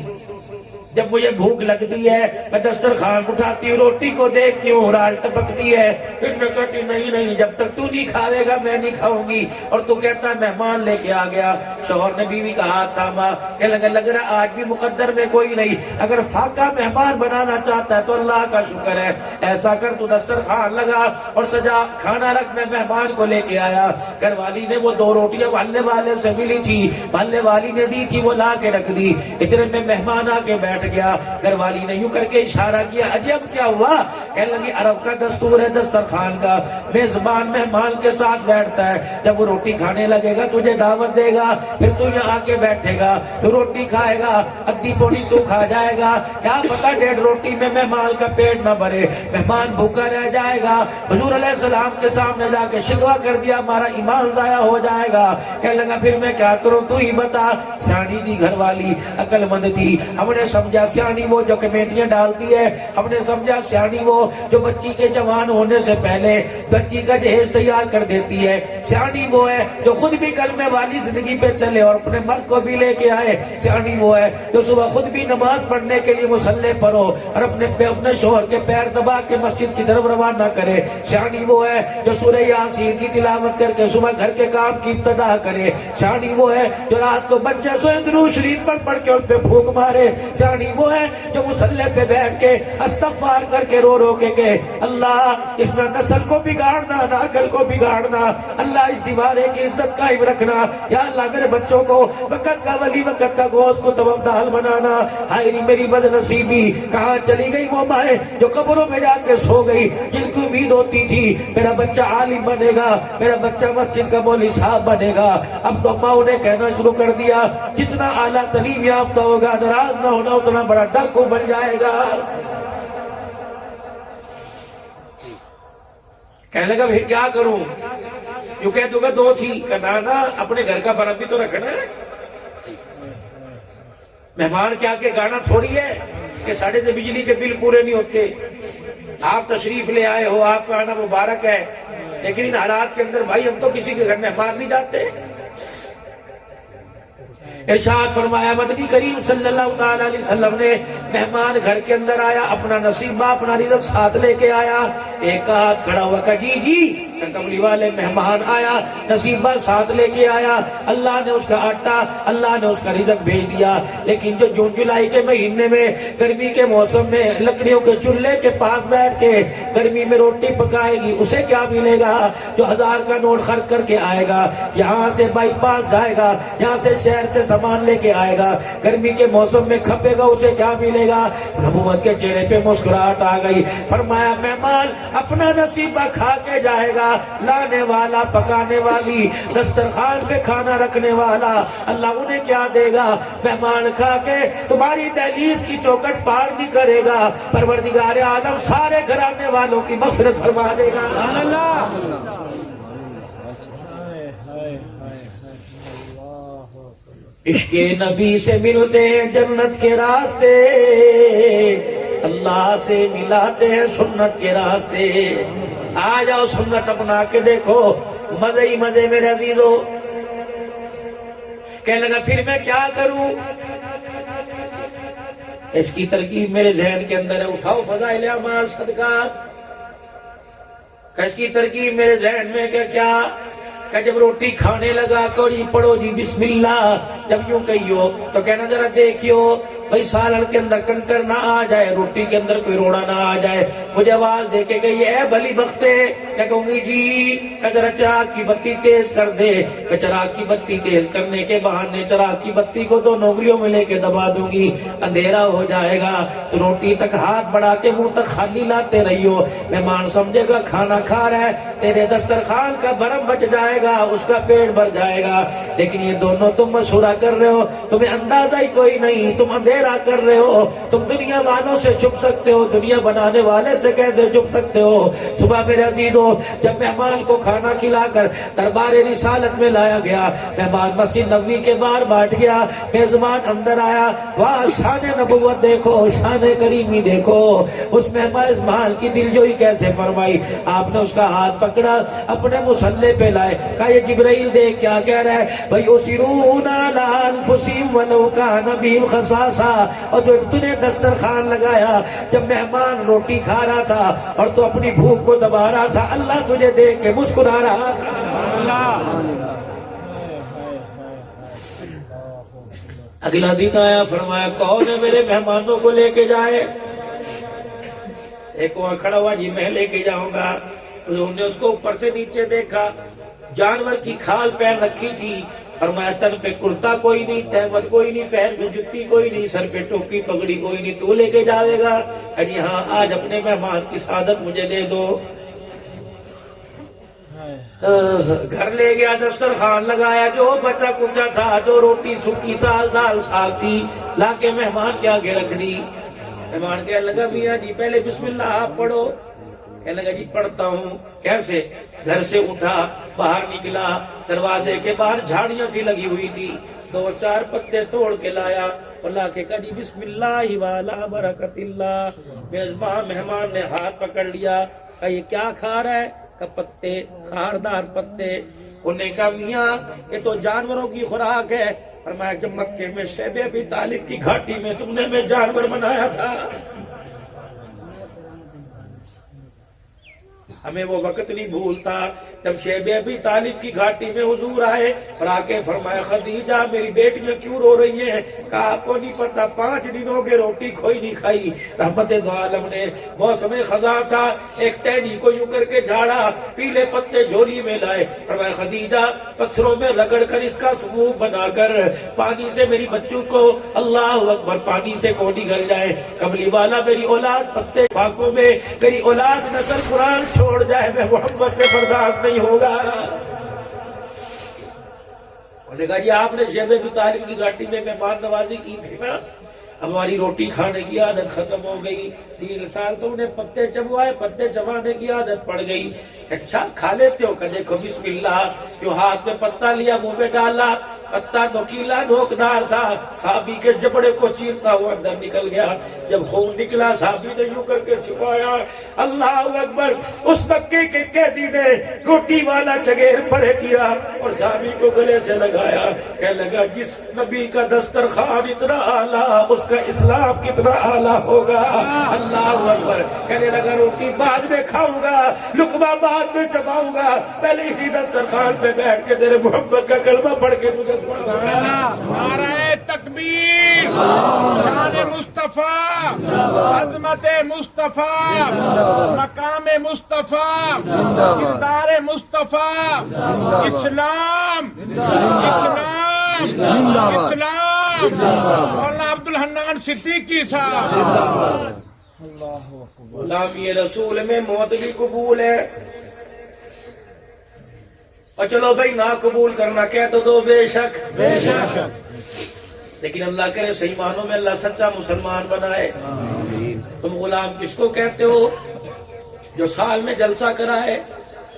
جب مجھے بھوک لگتی ہے میں دسترخوان اٹھاتی ہوں، روٹی کو دیکھتی ہوں رال ٹپکتی ہے، پھر میں کہتی نہیں جب تک تو نہیں کھاوے گا میں نہیں کھاؤں گی، اور تو کہتا ہے مہمان لے کے آ گیا۔ شوہر نے بیوی کا ہاتھ تھاما، کہنے لگ رہا آج بھی مقدر میں کوئی نہیں، اگر فاقہ مہمان بنانا چاہتا ہے تو اللہ کا شکر ہے، ایسا کر تو دسترخوان لگا اور سجا، کھانا رکھ، میں مہمان کو لے کے آیا۔ گھر والی نے وہ 2 روٹیاں محلے والے سے ملی تھی، محلے والی نے دی تھی، وہ لا کے رکھ دی، اتنے میں مہمان آ کے بیٹھ گیا۔ گھر والی نے یوں کر کے اشارہ کیا، عجب کیا ہوا؟ کہنے لگی عرب کا دستور ہے دسترخوان کا، میزبان مہمان کے ساتھ بیٹھتا ہے، جب وہ روٹی کھانے لگے گا تجھے دعوت دے گا، پھر تو یہاں آ کے بیٹھے گا، تو روٹی کھائے گا، ادھی پوڑی تو کھا جائے گا، کیا پتا 1.5 روٹی میں مہمان کا پیٹ نہ بھرے، مہمان بھوکا رہ جائے گا۔ حضور علیہ السلام کے سامنے جا کے شکوہ کر دیا، ہمارا ایمان ضائع ہو جائے گا۔ کہنے لگا پھر میں کیا کروں تو ہی بتا۔ سیانی تھی گھر والی، عقل مند تھی، ہم نے سمجھا سیانی وہ جو کمیٹیاں ڈالتی ہے، ہم نے سمجھا سیانی وہ جو بچی کے جوان ہونے سے پہلے بچی کا جہیز تیار کر دیتی ہے، سیانی وہ ہے جو خود بھی کلمے والی زندگی پہ چلے اور اپنے مرد کو بھی لے کے آئے، سیانی وہ ہے جو صبح خود بھی نماز پڑھنے کے لیے مصلی پر ہو اور اپنے شوہر کے پیر دبا کے مسجد کی طرف روانہ کرے، سیانی وہ ہے جو سورہ یاسین کی تلاوت کر کے صبح گھر کے کام کی ابتدا کرے، سیانی وہ ہے جو رات کو بچے سوئے درود شریف پڑھ کے ان پہ پھونک مارے، سیانی وہ ہے جو مصلی پہ بیٹھ کے استغفار کر کے رو رو کے کہ اللہ اس میں نسل کو بگاڑنا نہ عقل کو بگاڑنا، اللہ اس دیوارے کی عزت قائم رکھنا، یا اللہ میرے بچوں کو وقت کا ولی وقت کا گوشت کو تمام دال بنانا۔ ہائے میری بد نصیبی، کہاں چلی گئی وہ مائیں جو قبروں میں جا کے سو گئی، جن کی امید ہوتی تھی میرا بچہ عالم بنے گا، میرا بچہ مسجد کا مولوی صاحب بنے گا، اب تو ماں نے کہنا شروع کر دیا جتنا اعلیٰ تعلیم یافتہ ہوگا ناراض نہ ہونا اتنا بڑا ڈاکو بن جائے گا۔ کہنے لگا پھر کیا کروں؟ یوں کہہ دوں گا 2 تھی، کہنا اپنے گھر کا برف بھی تو رکھنا ہے، مہمان کیا کہ گانا تھوڑی ہے کہ ساڑھے سے بجلی کے بل پورے نہیں ہوتے، آپ تشریف لے آئے ہو، آپ کا آنا مبارک ہے، لیکن ان حالات کے اندر بھائی ہم تو کسی کے گھر مہمان نہیں جاتے۔ ارشاد فرمایا مدنی کریم صلی اللہ تعالی علیہ وسلم نے، مہمان گھر کے اندر آیا، اپنا نصیبہ اپنا رزق ساتھ لے کے آیا، ایک ہاتھ کھڑا ہوا کہ جی کہ کملی والے مہمان آیا، نصیبہ ساتھ لے کے آیا، اللہ نے اس کا آٹا، اللہ نے اس کا رزق بھیج دیا، لیکن جو جون جولائی کے مہینے میں گرمی کے موسم میں لکڑیوں کے چولہے کے پاس بیٹھ کے گرمی میں روٹی پکائے گی، اسے کیا ملے گا؟ جو 1000 کا نوٹ خرچ کر کے آئے گا، یہاں سے بائی پاس جائے گا، یہاں سے شہر سے سامان لے کے آئے گا، گرمی کے موسم میں کھپے گا، اسے کیا ملے گا؟ نبوت کے چہرے پہ مسکراہٹ آ گئی، فرمایا مہمان اپنا نصیبہ کھا کے جائے گا، لانے والا، پکانے والی، دسترخوان پہ کھانا رکھنے والا، اللہ انہیں کیا دے گا؟ مہمان کھا کے تمہاری دہلیز کی چوکھٹ پار نہیں کرے گا، پروردگار عالم سارے گھرانے والوں کی مغفرت فرما دے گا۔ عشق نبی سے ملتے ہیں جنت کے راستے، اللہ سے ملاتے ہیں سنت کے راستے۔ آ جاؤ سنت اپنا کے دیکھو، مزے ہی مزے میرے عزیزو۔ کہنے لگا پھر میں کیا کروں؟ اس کی ترکیب میرے ذہن کے اندر ہے، اٹھاؤ فضائل اعمال صدقات۔ اس کی ترکیب میرے ذہن میں کیا کہ جب روٹی کھانے لگا کوڑی پڑھو جی بسم اللہ، جب یوں کہیو تو کہنا ذرا دیکھیو بھئی سالن کے اندر کنکر نہ آ جائے، روٹی کے اندر کوئی روڑا نہ آ جائے۔ مجھے آواز دے کے گئی اے بھلی بختے، میں کہوں گی جی کہ ذرا چراغ کی بتی تیز کر دے۔ میں چراغ کی بتی تیز کرنے کے بہانے چراغ کی بتی کو 2 انگلیوں میں لے کے دبا دوں گی، اندھیرا ہو جائے گا تو روٹی تک ہاتھ بڑھا کے منہ تک خالی لاتے رہیو، مہمان سمجھے گا کھانا کھا رہا ہے، تیرے دسترخوان کا بھرم بچ جائے گا، اس کا پیٹ بھر جائے گا۔ لیکن یہ دونوں تم مشورہ کر رہے ہو، تمہیں اندازہ ہی کوئی نہیں، تم اندھیرا کر رہے ہو، تم دنیا والوں سے چھپ سکتے ہو، دنیا بنانے والے سے کیسے چھپ سکتے ہو؟ صبح میرے عزیزو جب مہمان کو کھانا کھلا کر دربار رسالت میں لایا گیا، مہمان مسجد نبوی کے باہر بیٹھ گیا، میزبان اندر آیا، واہ شان نبوت دیکھو، شان کریمی دیکھو، اس مہمان کی دلجوئی کیسے فرمائی۔ آپ نے اس کا ہاتھ پکڑا، اپنے مصلے پہ لائے، کہا یہ جبرائیل دیکھ کیا کہہ رہا ہے؟ بھئی یُسِرُونَ عَلَىٰ أَنفُسِهِمْ وَلَوْ كَانَ بِهِمْ خَصَاصَةٌ۔ اور جو تُو نے دسترخوان لگایا، جب مہمان روٹی کھا رہا تھا اور تو اپنی بھوک کو دبا رہا تھا، اللہ تجھے دیکھ کے مسکرا رہا تھا۔ اگلا دن آیا، فرمایا کون ہے میرے مہمانوں کو لے کے جائے؟ ایک وہاں کھڑا ہوا، جی میں لے کے جاؤں گا۔ انہوں نے اس کو اوپر سے نیچے دیکھا، جانور کی کھال پہن رکھی تھی، فرمایا تن پہ کرتا کوئی نہیں، تہمت کوئی نہیں، پیر میں جتی کوئی نہیں، سر پہ ٹوپی پگڑی کوئی نہیں، تو لے کے جاوے گا؟ جی ہاں، آج اپنے مہمان کی سعادت مجھے دے دو۔ گھر لے گیا، دسترخوان لگایا، جو بچا کچا تھا، جو روٹی سکی سال دال ساگ تھی، لا کے مہمان کے آگے رکھ دی۔ مہمان کہنے لگا میاں جی پہلے بسم اللہ آپ پڑھو۔ کہنے لگا جی پڑھتا ہوں۔ کیسے؟ گھر سے اٹھا، باہر نکلا، دروازے کے باہر جھاڑیاں سی لگی ہوئی تھی، 2-4 پتے توڑ کے لایا اور لا کے کہا جی بسم اللہ والا برکت اللہ۔ میزبان مہمان نے ہاتھ پکڑ لیا، کہا یہ کیا کھا رہا ہے؟ کہ پتے، خاردار پتے۔ انہوں نے کہا میاں یہ تو جانوروں کی خوراک ہے۔ فرمایا جب مکے میں شیب ابی طالب کی گھاٹی میں تم نے میں جانور بنایا تھا، ہمیں وہ وقت نہیں بھولتا جب شیب ابی طالب کی گھاٹی میں حضور آئے اور آ کے فرمایا خدیجہ میری بیٹیاں کیوں رو رہی ہیں؟ کہا آپ کو نہیں پتا 5 دنوں کے روٹی کھوئی نہیں کھائی۔ رحمت دو عالم نے موسم خزاں تھا، ایک ٹہنی کو یوں کر کے جھاڑا، پیلے پتے جھولی میں لائے، فرمایا خدیجہ پتھروں میں رگڑ کر اس کا ثبوت بنا کر پانی سے میری بچوں کو، اللہ اکبر، پانی سے کو نگل جائے، کملی والا میری اولاد پتے فاقوں میں، میری اولاد نسل قرآن چھوڑ جائے، میں محمد سے برداشت نہیں ہوگا۔ انہوں نے کہا جی آپ نے شیب ابی طالب کی گھاٹی میں مہمان نوازی کی تھی نا، ہماری روٹی کھانے کی عادت ختم ہو گئی، 3 سال تو انہیں پتے چبوائے، پتے چبانے کی عادت پڑ گئی۔ اچھا کھا لیتے ہو؟ کہ دیکھو بسم اللہ، جو ہاتھ میں پتا لیا منہ میں ڈالا، پتا نوکیلا نوکدار تھا، صحابی کے جبڑے کو چیرتا ہوا اندر نکل گیا، جب خون نکلا صحابی نے یوں کر کے چھپایا، اللہ اکبر، اس مکے کے قیدی نے روٹی والا چگیر پرے کیا اور صحابی کو گلے سے لگایا، کہنے لگا جس نبی کا دسترخوان اتنا اعلیٰ، اس کا اسلام کتنا اعلیٰ ہوگا۔ اللہ اللہ اکبر. کہنے لگا روٹی بعد میں کھاؤں گا, لقمہ بعد میں چباؤں گا, پہلے اسی دسترخوان پہ بیٹھ کے تیرے محمد کا کلمہ پڑھ کے تجھے سناؤں. نعرہ تکبیر, شان مصطفیٰ, عظمت مصطفیٰ, مقام مصطفیٰ, کردار مصطفیٰ, اسلام اسلام اسلام. مولانا عبدالحنان صدیقی صاحب. غلامی رسول میں موت بھی قبول ہے. اور چلو بھائی نہ قبول کرنا کہہ تو دو, بے شک بے شک. لیکن اللہ کرے صحیح معنوں میں اللہ سچا مسلمان بنائے. تم غلام کس کو کہتے ہو جو سال میں جلسہ کرائے؟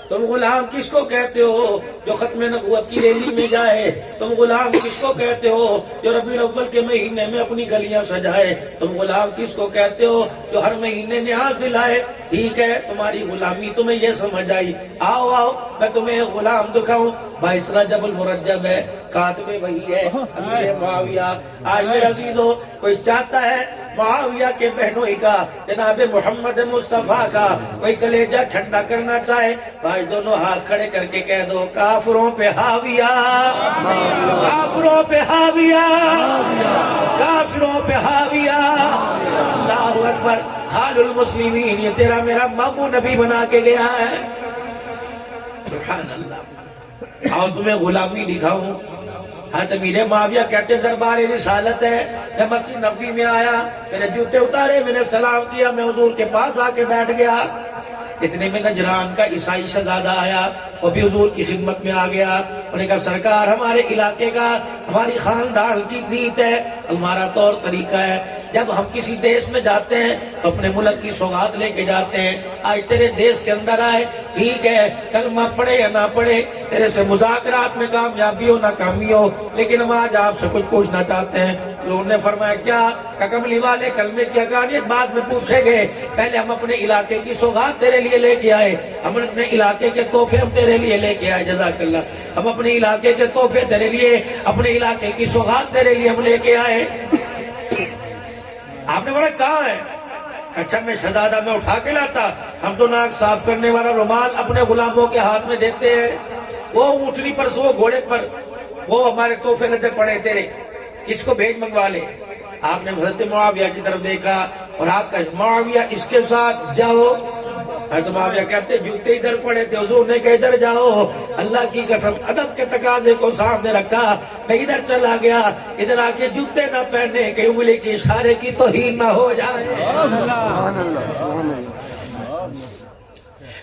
تم غلام کس کو کہتے ہو جو ختم نبوت کی ریلی میں جائے؟ تم غلام کس کو کہتے ہو جو ربیع الاول کے مہینے میں اپنی گلیاں سجائے؟ تم غلام کس کو کہتے ہو جو ہر مہینے نیاز دلائے؟ ٹھیک ہے, تمہاری غلامی تمہیں یہ سمجھ آئی. آؤ آؤ میں تمہیں غلام دکھاؤں. بائیس رجب المرجب ہے, کاتب وہی ہے امیر معاویہ. آج میرے عزیزو کوئی چاہتا ہے معاویہ کے بہنوئی کا, جناب محمد مصطفیٰ کا کوئی کلیجہ ٹھنڈا کرنا چاہے تو آج دونوں ہاتھ کھڑے کر کے کہہ دو کافروں پہ حاویہ, کافروں پہ حاویہ, کافروں پہ حاویہ. اللہ اکبر. خال المسلمین, یہ تیرا میرا مامو نبی بنا کے گیا ہے. سبحان اللہ. آؤ تمہیں غلامی دکھاؤں. حضرت امیر معاویہ کہتے دربار رسالت ہے. جب مسجد نبوی میں آیا, میں نے جوتے اتارے, میں نے سلام کیا, میں حضور کے پاس آ کے بیٹھ گیا. اتنے میں نجران کا عیسائی شہزادہ آیا, وہ بھی حضور کی خدمت میں آ گیا. انہوں نے کہا سرکار ہمارے علاقے کا, ہماری خاندان کی ریت ہے, ہمارا طور طریقہ ہے, جب ہم کسی دیش میں جاتے ہیں تو اپنے ملک کی سوغات لے کے جاتے ہیں. آج تیرے دیش کے اندر آئے, ٹھیک ہے, کلمہ پڑھے یا نہ پڑھے, تیرے سے مذاکرات میں کامیابی ہو ناکامی ہو, لیکن ہم آج آپ سے کچھ پوچھنا چاہتے ہیں. لوگوں نے فرمایا کیا؟ کہ کملی والے کلمے کی حقانیت بعد میں پوچھیں گے, پہلے ہم اپنے علاقے کی سوغات تیرے لیے لے کے آئے, ہم اپنے علاقے کے تحفے ہم تیرے لیے لے کے آئے. جزاک اللہ. ہم اپنے علاقے کے تحفے تیرے لیے, اپنے علاقے کی سوغات تیرے لیے ہم لے کے آئے. آپ نے بولا کہاں ہے؟ اچھا میں شہزادہ میں اٹھا کے لاتا. ہم تو ناک صاف کرنے والا رومال اپنے غلاموں کے ہاتھ میں دیتے ہیں, وہ اونٹنی پر سو گھوڑے پر, وہ ہمارے تحفے لدے پڑے تیرے, کس کو بھیج منگوا لے. آپ نے حضرت معاویہ کی طرف دیکھا اور ہاتھ کا معاویہ اس کے ساتھ جاؤ. حضرت معاویہ کہتے جوتے ادھر پڑے تھے, حضور نے کہا ادھر جاؤ. اللہ کی قسم ادب کے تقاضے کو سامنے رکھا, میں ادھر چلا گیا. ادھر آ کے جوتے نہ پہننے کہ انگلی کے اشارے کی توہین نہ ہو جائے.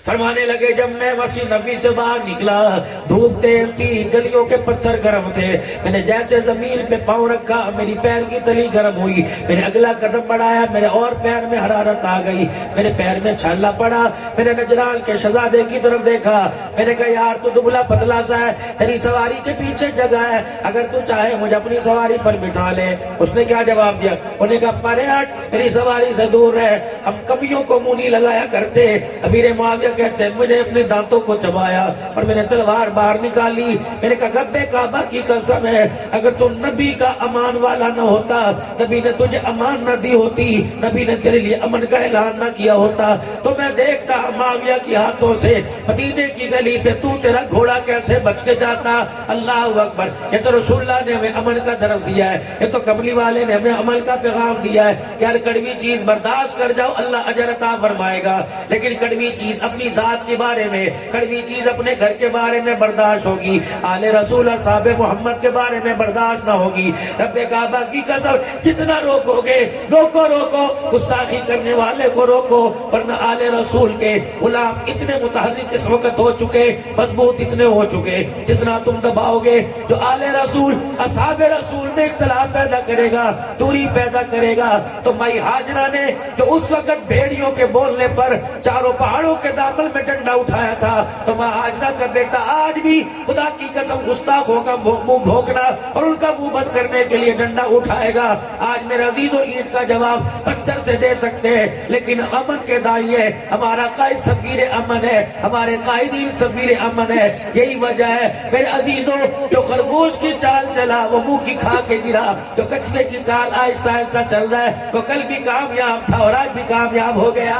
فرمانے لگے جب میں مسجد نبی سے باہر نکلا, دھوپ تیز تھی, گلیوں کے پتھر گرم تھے, میں نے جیسے زمین پہ پاؤں رکھا میری پیر کی تلی گرم ہوئی, میں نے اگلا قدم بڑھایا میرے اور پیر میں حرارت آ گئی, میرے پیر میں چھالا پڑا. میں نے نجران کے شہزادے کی طرف دیکھا, میں نے کہا یار تو دبلا پتلا سا ہے, تیری سواری کے پیچھے جگہ ہے, اگر تو چاہے مجھے اپنی سواری پر بٹھا لے. اس نے کیا جواب دیا؟ انہوں نے کہا پرے ہٹ, میری سواری سے دور رہ, ہم کبیوں کو منہ نہیں لگایا کرتے. امیر معاویہ کہتے ہیں مجھے اپنے دانتوں کو چبایا اور میں نے تلوار باہر نکالی. میں نے کہا رب کعبہ کی قسم ہے, اگر تو نبی کا امان والا نہ ہوتا, نبی نے تجھے امان نہ دی ہوتی, نبی نے تیرے لیے امن کا اعلان نہ کیا ہوتا, تو میں دیکھتا معاویہ کی ہاتھوں سے مدینے کی گلی سے تو تیرا گھوڑا کیسے بچ کے جاتا. اللہ اکبر. یہ تو رسول اللہ نے ہمیں امن کا درس دیا ہے, یہ تو کملی والے نے ہمیں عمل کا پیغام دیا ہے کہ ہر کڑوی چیز برداشت کر جاؤ, اللہ اجر عطا فرمائے گا. لیکن کڑوی چیز اپنی ذات کے بارے میں, کڑوی چیز اپنے گھر کے بارے میں برداشت ہوگی, آل رسول صاحب محمد کے بارے میں برداشت نہ ہوگی. رب کعبہ کی قسم جتنا روکو گے, روکو روکو, گستاخی کرنے والے کو روکو, ورنہ آل رسول کے غلام اتنے متحرک اس وقت ہو چکے, مضبوط اتنے ہو چکے, جتنا تم دباؤ گے تو آل رسول اصحاب رسول میں اختلاف پیدا کرے گا, دوری پیدا کرے گا. تو مائی ہاجرہ نے جو اس وقت بھیڑیوں کے بولنے پر چاروں پہاڑوں کے دامن میں ڈنڈا اٹھایا تھا تو معاذ کر بیٹا آج بھی خدا کی قسم گستاخوں کا منہ بھونکنا اور ان کا منہ بند کرنے کے لیے ڈنڈا اٹھائے گا. آج میرے عزیز و اینٹ کا جواب پتھر سے دے سکتے ہیں لیکن امن کے دائی ہے. ہمارا قائد سفیر امن ہے, ہمارے قائدین سفیر امن ہے. یہی وجہ ہے میرے عزیزوں, جو خرگوش کی چال چلا وہ منہ کی کھا کے گرا, جو کچھوے کی چال آہستہ آہستہ چل رہا ہے وہ کل بھی کامیاب تھا اور آج بھی کامیاب ہو گیا.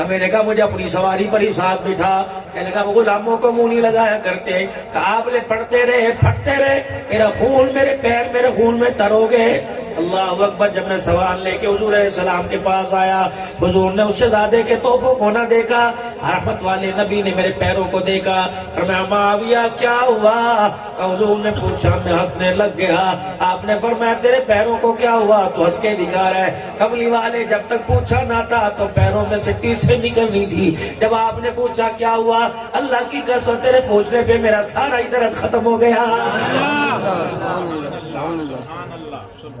میں نے کہا مجھے اپنی سواری پر ہی ساتھ بٹھا. کہنے لگا وہ غلاموں کو منہ نہیں لگایا کرتے. کہا آپ نے پڑھتے رہے پھٹتے رہے, میرا خون میرے پیر میرے خون میں تر ہو گئے. اللہ اکبر. جب میں سوال لے کے حضور علیہ السلام کے پاس آیا, حضور نے اس شہزادے کے توفوں کو نہ دیکھا, رحمت والے نبی نے میرے پیروں کو دیکھا. اور میں معاویہ کیا ہوا؟ حضور نے پوچھا, میں ہنسنے لگ گیا. آپ نے فرمایا تیرے پیروں کو کیا ہوا؟ تو ہنس کے دکھا رہا ہے. کملی والے جب تک پوچھا نہ تھا تو پیروں میں سے ٹیسے نکلنی تھی. جب آپ نے پوچھا کیا ہوا, اللہ کی قسم تیرے پوچھنے پہ میرا سارا درد ختم ہو گیا.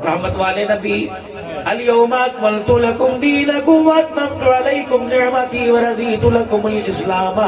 رحمت والے نبی, اليوم اکملت لکم دینکم واتممت علیکم نعمتی ورضیت لکم الاسلام.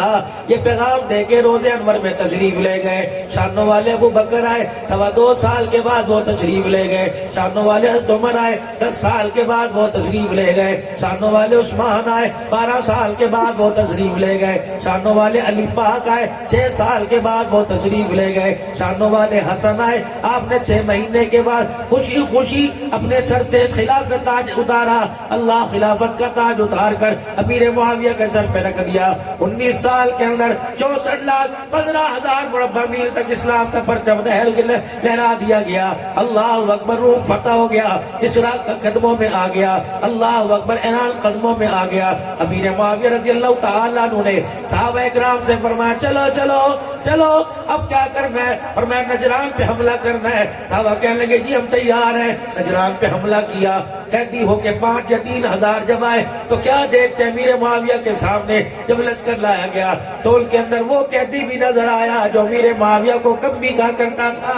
یہ پیغام دے کے روز انور میں تشریف لے گئے. شانوں والے ابو بکر آئے, 2.25 سال کے بعد وہ تشریف لے گئے. شانوں والے حضرت عمر آئے, 10 سال کے بعد وہ تشریف لے گئے. شانوں والے عثمان آئے, 12 سال کے بعد وہ تشریف لے گئے. شانوں والے علی پاک آئے, 6 سال کے بعد وہ تشریف لے گئے. شانوں والے حسن آئے, آپ نے 6 مہینے کے بعد خوشی خوشی اپنے سر سے خلاف تاج اتارا. اللہ خلافت کا تاج اتار کر امیر معاویہ کے سر پہ رکھ دیا. 19 سال کے اندر 64,15,000 مربع میل تک اسلام کا پرچم لہرا دیا گیا. اللہ اکبر. روم فتح ہو گیا, اسرا قدموں میں آ گیا. اللہ اکبر. ایران قدموں میں آ گیا. امیر معاویہ رضی اللہ تعالیٰ عنہ نے صحابہ کرام سے فرمایا چلو چلو چلو اب کیا کرنا ہے؟ فرمایا نجران پہ حملہ کرنا ہے. صحابہ کہنے لگے جی ہم تیار ہیں. نجران پہ حملہ کیا. قیدی ہو کے 5 یا 3,000 جب آئے تو کیا دیکھتے امیر معاویہ کے سامنے جب لشکر لایا گیا تو ان کے اندر وہ قیدی بھی نظر آیا جو امیر معاویہ کو کم بھی کہا کرتا تھا.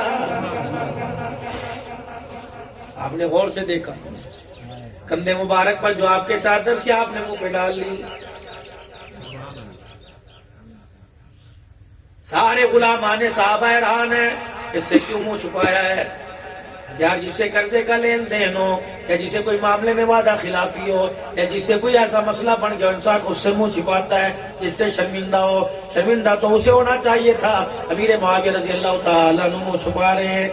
آپ نے غور سے دیکھا, کندھے مبارک پر جو آپ کے چادر تھی آپ نے منہ پہ ڈال لی. سارے غلامان صحابہ حیران ہیں, اس سے کیوں منہ چھپایا ہے؟ یار جسے قرضے کا لین دین ہو, یا جسے کوئی معاملے میں وعدہ خلافی ہو, یا جس سے کوئی ایسا مسئلہ بن گیا انسان اس سے منہ چھپاتا ہے جس سے شرمندہ ہو. شرمندہ تو اسے ہونا چاہیے تھا. امیر معاویہ رضی اللہ تعالیٰ عنہ منہ چھپا رہے ہیں.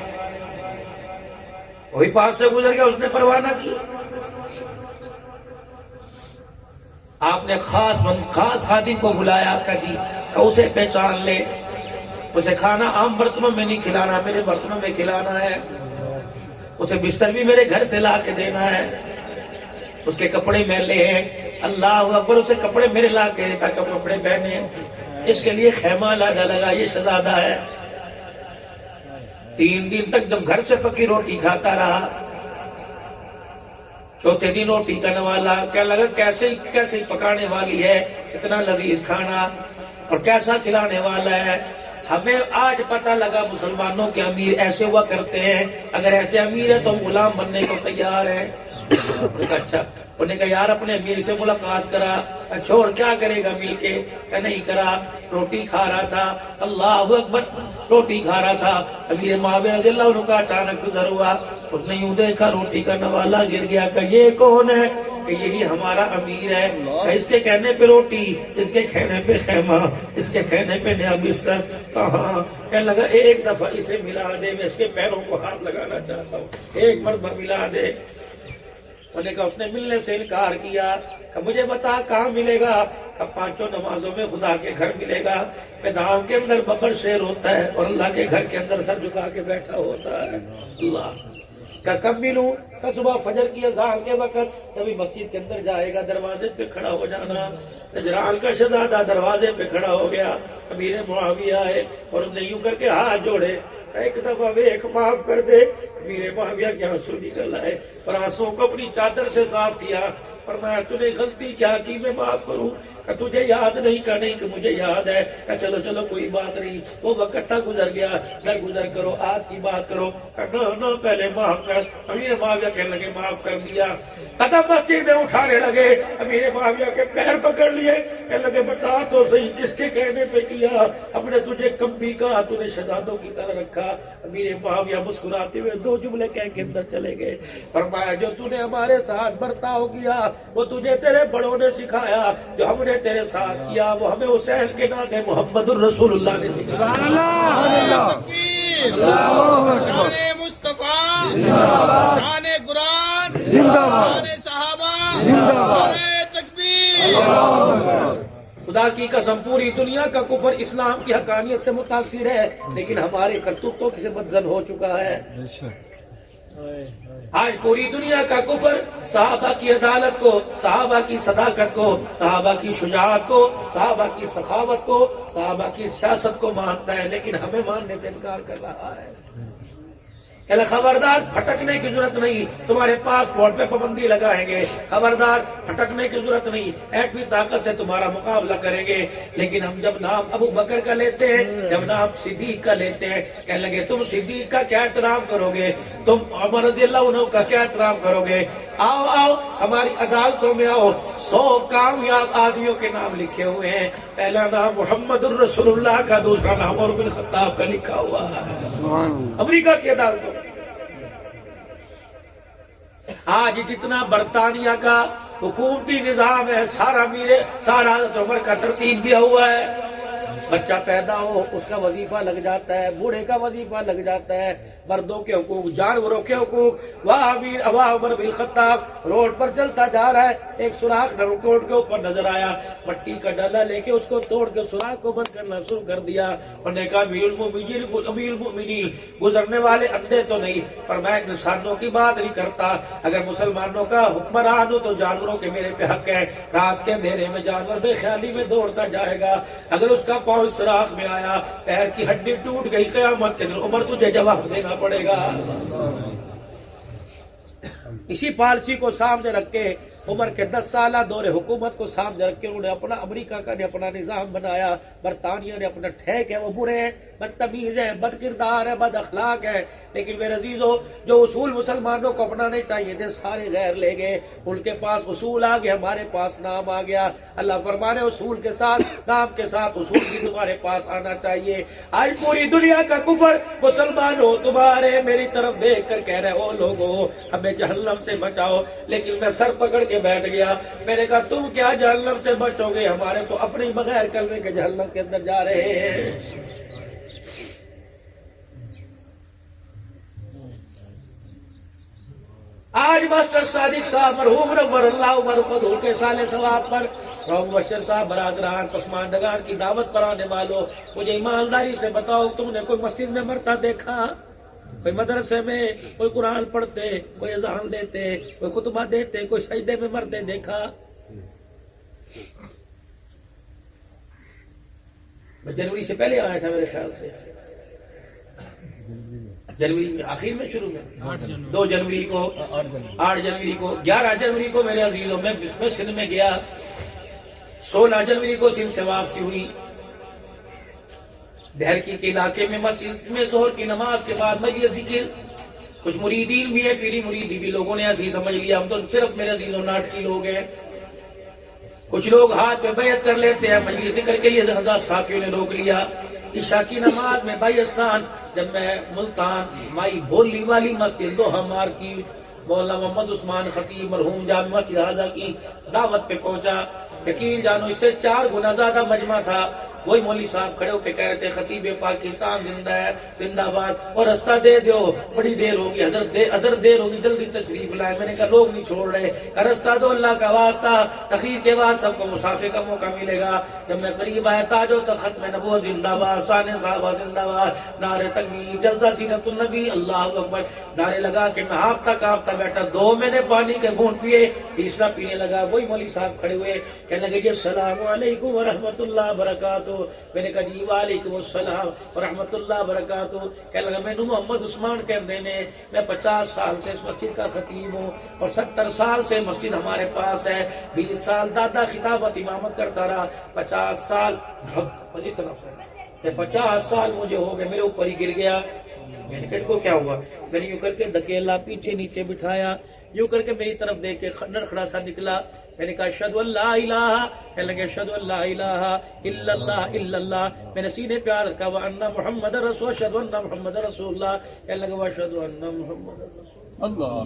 وہی پاس سے گزر گیا, اس نے پرواہ نہ کی. آپ نے خاص خادم کو بلایا کہ اسے پہچان لے, اسے کھانا عام برتنوں میں نہیں کھلانا, میرے برتنوں میں کھلانا ہے. اسے بستر بھی میرے گھر سے لا کے دینا ہے. اس کے کپڑے میلے ہیں, اللہ اکبر, اسے کپڑے میرے لا کے دیتا, کپڑے پہنے. اس کے لیے خیمہ لگا, یہ شہزادہ ہے. 3 دن تک جب گھر سے پکی روٹی کھاتا رہا, 4تھے دن روٹی کا نوالا. کیا لگا کیسے پکانے والی ہے, کتنا لذیذ کھانا اور کیسا کھلانے والا ہے. ہمیں آج پتہ لگا مسلمانوں کے امیر ایسے ہوا کرتے ہیں. اگر ایسے امیر ہے تو ہم غلام بننے کو تیار ہیں. اچھا, انہوں نے کہا یار اپنے امیر سے ملاقات کرا. چھوڑ کیا کرے گا مل کے؟ کہ نہیں کرا. روٹی کھا رہا تھا, اللہ اکبر, روٹی کھا رہا تھا. امیر معاویہ رضی اللہ عنہ کا اچانک گزر ہوا. اس نے یوں دیکھا, روٹی کا نوالا گر گیا. کہ یہ کون ہے؟ کہ یہی ہمارا امیر ہے. کہ اس کے کہنے پہ روٹی, اس کے کھانے پہ خیمہ, اس کے کھانے پہ نیا بستر. کہاں؟ کہنے لگا ایک دفعہ اسے ملا دے, میں اس کے پیروں کو ہاتھ لگانا چاہتا ہوں, ایک مرتبہ ملا دے. انہوں نے کہا اس نے ملنے سے انکار کیا. کہ مجھے بتا کہاں ملے گا؟ کہ 5 نمازوں میں خدا کے گھر ملے گا. میدان کے اندر بقر شیر ہوتا ہے اور اللہ کے گھر کے اندر سر جھکا کے بیٹھا ہوتا ہے. اللہ کہ کب ملوں؟ کہ صبح فجر کی اذان کے وقت کبھی مسجد کے اندر جائے گا, دروازے پہ کھڑا ہو جانا. نجران کا شہزادہ دروازے پہ کھڑا ہو گیا. امیر معاویہ آئے اور انہوں نے یوں کر کے ہاتھ جوڑے, ایک دفعہ ویک معاف کر دے. امیر معاویہ کے آنسو نکل آئے اور آنسوں کو اپنی چادر سے صاف کیا. فرمایا تو نے غلطی کیا کی میں معاف کروں؟ کہ تجھے یاد نہیں؟ کہ نہیں کہ مجھے یاد ہے۔ کہ چلو چلو کوئی بات نہیں، وہ وقت تھا گزر گیا، درگزر کرو، آج کی بات کرو۔ کہ نہ پہلے معاف کر۔ امیر معاویہ کہنے لگے معاف کر دیا۔ قدم مسجد میں اٹھانے لگے، امیر معاویہ کے پیر پکڑ لیے، کہنے لگے بتا تو صحیح کس کے کہنے پہ کیا؟ ہم نے تجھے کبھی کہا، تو نے شہزادوں کی طرح رکھا۔ امیر معاویہ مسکراتے ہوئے دو جملے کہہ کے اندر چلے گئے۔ فرمایا جو تو نے ہمارے ساتھ برتاؤ کیا وہ تجھے تیرے بڑوں نے سکھایا، جو ہم نے تیرے ساتھ کیا وہ ہمیں حسین کے نانے محمد الرسول اللہ نے سکھایا۔ شان مصطفیٰ، شان قرآن، شان صحابہ، نعرہ تکبیر۔ خدا کی قسم پوری دنیا کا کفر اسلام کی حقانیت سے متاثر ہے، لیکن ہمارے کرتوتوں سے بدزن ہو چکا ہے۔ آج پوری دنیا کا کفر صحابہ کی عدالت کو، صحابہ کی صداقت کو، صحابہ کی شجاعت کو، صحابہ کی سخاوت کو، صحابہ کی سیاست کو مانتا ہے، لیکن ہمیں ماننے سے انکار کر رہا ہے۔ کہ خبردار پھٹکنے کی ضرورت نہیں، تمہارے پاسپورٹ پہ پابندی لگائیں گے، خبردار پھٹکنے کی ضرورت نہیں، ایٹمی طاقت سے تمہارا مقابلہ کریں گے، لیکن ہم جب نام ابو بکر کا لیتے ہیں، جب نام صدیق کا لیتے ہیں، کہنے لگے تم صدیق کا کیا احترام کرو گے، تم عمر رضی اللہ عنہ کا کیا احترام کرو گے؟ آؤ آؤ ہماری عدالتوں میں آؤ، 100 کامیاب آدمیوں کے نام لکھے ہوئے ہیں، پہلا نام محمد الرسول اللہ کا، دوسرا نام عمر بن الخطاب کا لکھا ہوا ہے امریکہ کی عدالتوں۔ آج جتنا برطانیہ کا حکومتی نظام ہے سارا حضرت عمر کا ترتیب دیا ہوا ہے۔ بچہ پیدا ہو اس کا وظیفہ لگ جاتا ہے، بوڑھے کا وظیفہ لگ جاتا ہے، مردوں کے حقوق، جانوروں کے حقوق۔ واہ عمر بن الخطاب روڈ پر چلتا جا رہا ہے، ایک سوراخ روڈ کے اوپر نظر آیا، مٹی کا ڈالا لے کے اس کو توڑ کے سوراخ کو بند کرنا شروع کر دیا۔ انہوں نے کہا امیر المؤمنین گزرنے والے اندھے تو نہیں، فرمایا انسانوں کی بات نہیں کرتا، اگر مسلمانوں کا حکمران ہو تو جانوروں کے میرے پہ حق ہے۔ رات کے اندھیرے میں جانور بے خیالی میں دوڑتا جائے گا، اگر اس کا پاؤں سوراخ میں آیا، پیر کی ہڈی ٹوٹ گئی، قیامت کے دن عمر تجھے جواب دینا پڑے گا۔ اسی پالیسی کو سامنے رکھ کے عمر کے 10 سالہ دور حکومت کو سامنے رکھ کے انہوں نے اپنا امریکہ کا نے اپنا نظام بنایا، برطانیہ نے اپنا ٹھیک ہے، وہ برے ہیں، بدتمیز ہے، بد کردار ہے، بد اخلاق ہے، لیکن میرے عزیزو جو اصول مسلمانوں کو اپنانے چاہیے تھے سارے غیر لے گئے، ان کے پاس اصول آ گئے، ہمارے پاس نام آ گیا۔ اللہ فرمانے اصول کے ساتھ نام کے ساتھ اصول بھی تمہارے پاس آنا چاہیے۔ آج پوری دنیا کا کفر مسلمانوں تمہارے میری طرف دیکھ کر کہہ رہے ہو لوگوں ہمیں جہنم سے بچاؤ، لیکن میں سر پکڑ کے بیٹھ گیا، میں نے کہا تم کیا جہنم سے بچو گے، ہمارے تو اپنے بغیر کلمے کے جہنم کے اندر جا رہے ہیں۔ آج ماسٹر صادق صاحب مرحوم نور اللہ عمر فضول کے سال ثواب پر، مبشر صاحب برادران پسماندگان کی دعوت پر آنے والوں، مجھے ایمانداری سے بتاؤ تم نے کوئی مسجد میں مرتا دیکھا؟ کوئی مدرسے میں کوئی قرآن پڑھتے، کوئی اذان دیتے، کوئی خطبہ دیتے، کوئی سجدے میں مرتے دیکھا؟ میں جنوری سے پہلے آیا تھا میرے خیال سے، جنوری میں آخر میں شروع میں 2 جنوری کو، 8 جنوری کو، 11 جنوری کو میرے عزیزوں میں سندھ میں گیا، 16 جنوری کو سندھ سے واپسی ہوئی۔ دہرکی کے علاقے میں مسجد میں ظہر کی نماز کے بعد مجلس ذکر، کچھ مریدین بھی ہے، پیری مریدی بھی، لوگوں نے ایسے ہی سمجھ لیا ہم تو صرف میرے عزیزوں ناٹکی لوگ ہیں۔ کچھ لوگ ہاتھ پہ بیعت کر لیتے ہیں، مجلس ذکر کے لیے ہزار ساتھیوں نے روک لیا۔ عشاء کی نماز میں بائیستان، جب میں ملتان مائی بولی والی مسجد دوحہ مار کی مولانا محمد عثمان خطیب مرحوم جامع مسجد حاضہ کی دعوت پہ پہنچا، یقین جانو اس سے 4 گنا زیادہ مجمع تھا۔ وہی مولوی صاحب کھڑے ہو کے کہہ رہے تھے خطیب پاکستان زندہ ہے، زندہ باد، اور رستہ دے دیو، بڑی دیر ہوگی، حضرت دیر ہوگی، جلدی تشریف لائے۔ میں نے کہا لوگ نہیں چھوڑ رہے، کہ رستہ دو اللہ کا واسطہ، تقریر کے بعد سب کو مسافے کا موقع ملے گا۔ جب میں قریب آیا تاج و تخت ختم نبوت زندہ باد، شان صحابہ زندہ باد، نعرے تکبیر، جلسہ سیرت النبی، اللہ اکبر، نعرے لگا کہ میں ہاپتا کانپتا بیٹھا، 2 میں نے پانی کے گھونٹ پیے، تیسرا پینے لگا۔ وہی مولوی صاحب کھڑے ہوئے کہنے لگے جی السلام علیکم ورحمۃ اللہ وبرکاتہ۔ وبرکاتہ. میں نے کہا جی وعلیکم السلام ورحمۃ اللہ وبرکاتہ. کہنے لگا میں محمد عثمان کہندے نے, میں 50 سال سے اس مسجد کا خطیب ہوں اور 70 سال سے مسجد ہمارے پاس ہے. 20 سال دادا خطابت امامت کرتا رہا, 50 سال اس طرف سے 50 سال مجھے ہو گئے, میرے اوپر ہی گر گیا. میں نے کہا کو کیا ہوا؟ میں نے یوں کر کے دھکیلا, پیچھے نیچے بٹھایا, یوں کر کے میری طرف دیکھ کے خنڈر کھڑا سا نکلا. میں نے کہا اشہدو ان لا الہ, کہنے لگے اشہدو ان لا الہ الا اللہ الا اللہ. میں نے سینے پہ ہاتھ رکھا وان محمد رسول, اشہدو ان محمد رسول اللہ, کہنے لگا واشہدو ان محمد رسول اللہ.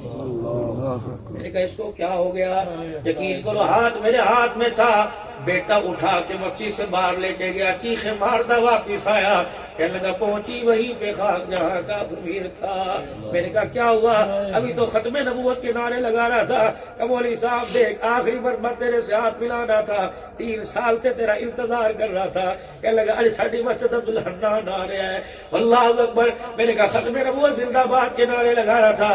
میں نے کہا اس کو کیا ہو گیا؟ یقین کرو ہاتھ میرے ہاتھ میں تھا. بیٹا اٹھا کے مسجد سے باہر لے کے گیا, چیخیں مارتا واپس آیا, کہنے لگا پہنچی وہیں پہ خاک جہاں کا امیر تھا. میں نے کہا کیا ہوا؟ ابھی تو ختم نبوت کے نعرے لگا رہا تھا کہ مولوی صاحب دیکھ آخری مرتبہ تیرے سے ہاتھ ملانا تھا, 3 سال سے تیرا انتظار کر رہا تھا. کہنے لگا ارے ساڈی مسجد عبدالحنان آ رہا ہے, اللہ اکبر. میں نے کہا ختم نبوت زندہ باد کے نعرے لگا رہا تھا.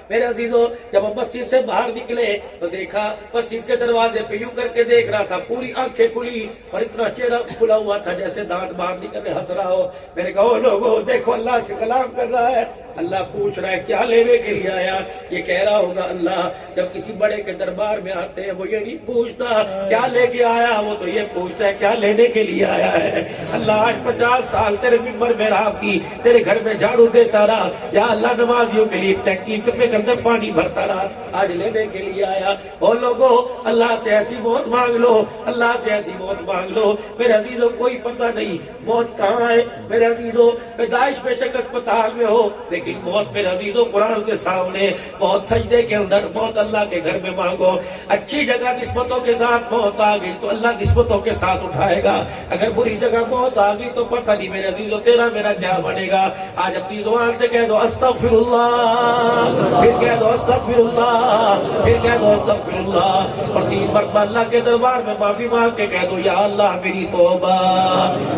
میرے عزیزوں جب ہم مسجد سے باہر نکلے تو دیکھا مسجد کے دروازے پہ یوں کر کے دیکھ رہا تھا, پوری آنکھیں کھلی اور اتنا چہرہ کھلا ہوا تھا جیسے دانت باہر نکل کے ہنس رہا ہو. میں نے کہا او لوگو دیکھو اللہ سے کلام کر رہا ہے. اللہ پوچھ رہا ہے کیا لینے کے لیے آیا؟ یہ کہہ رہا ہوگا اللہ جب کسی بڑے کے دربار میں آتے ہیں وہ یہ نہیں پوچھتا کیا لے کے آیا, وہ تو یہ پوچھتا ہے کیا لینے کے لیے آیا ہے. اللہ آج 50 سال تیرے ممبر میں رہا کی, تیرے گھر میں جھاڑو دیتا رہا, یا اللہ نمازیوں کے لیے ٹینکی کے اندر پانی بھرتا رہا, آج لینے کے لیے آیا. اور لوگوں اللہ سے ایسی موت مانگ لو, اللہ سے ایسی موت مانگ لو. میرے عزیزوں کوئی پتہ نہیں موت کہاں ہے. میرے عزیزوں پیدائش بے شک اسپتال میں ہو, لیکن موت میرے عزیزوں قرآن کے سامنے, بہت سجدے کے اندر, بہت اللہ کے گھر میں مانگو. اچھی جگہ نسبتوں کے ساتھ موت آ گئی تو اللہ نسبتوں کے ساتھ اٹھائے گا. اگر بری جگہ موت آ گئی تو پتہ نہیں میرے عزیزوں تیرا میرا کیا بنے گا. آج اپنی زبان سے کہہ دو استغفر اللہ, پھر کہہ دو استغفر اللہ, پھر کہہ دو استغفر اللہ, اور 3 مرتبہ اللہ کے دربار میں معافی مانگ کے کہہ دو یا اللہ میری توبہ,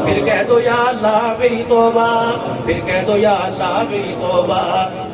پھر کہہ دو یا اللہ میری توبہ, پھر کہہ دو یا اللہ میری توبہ.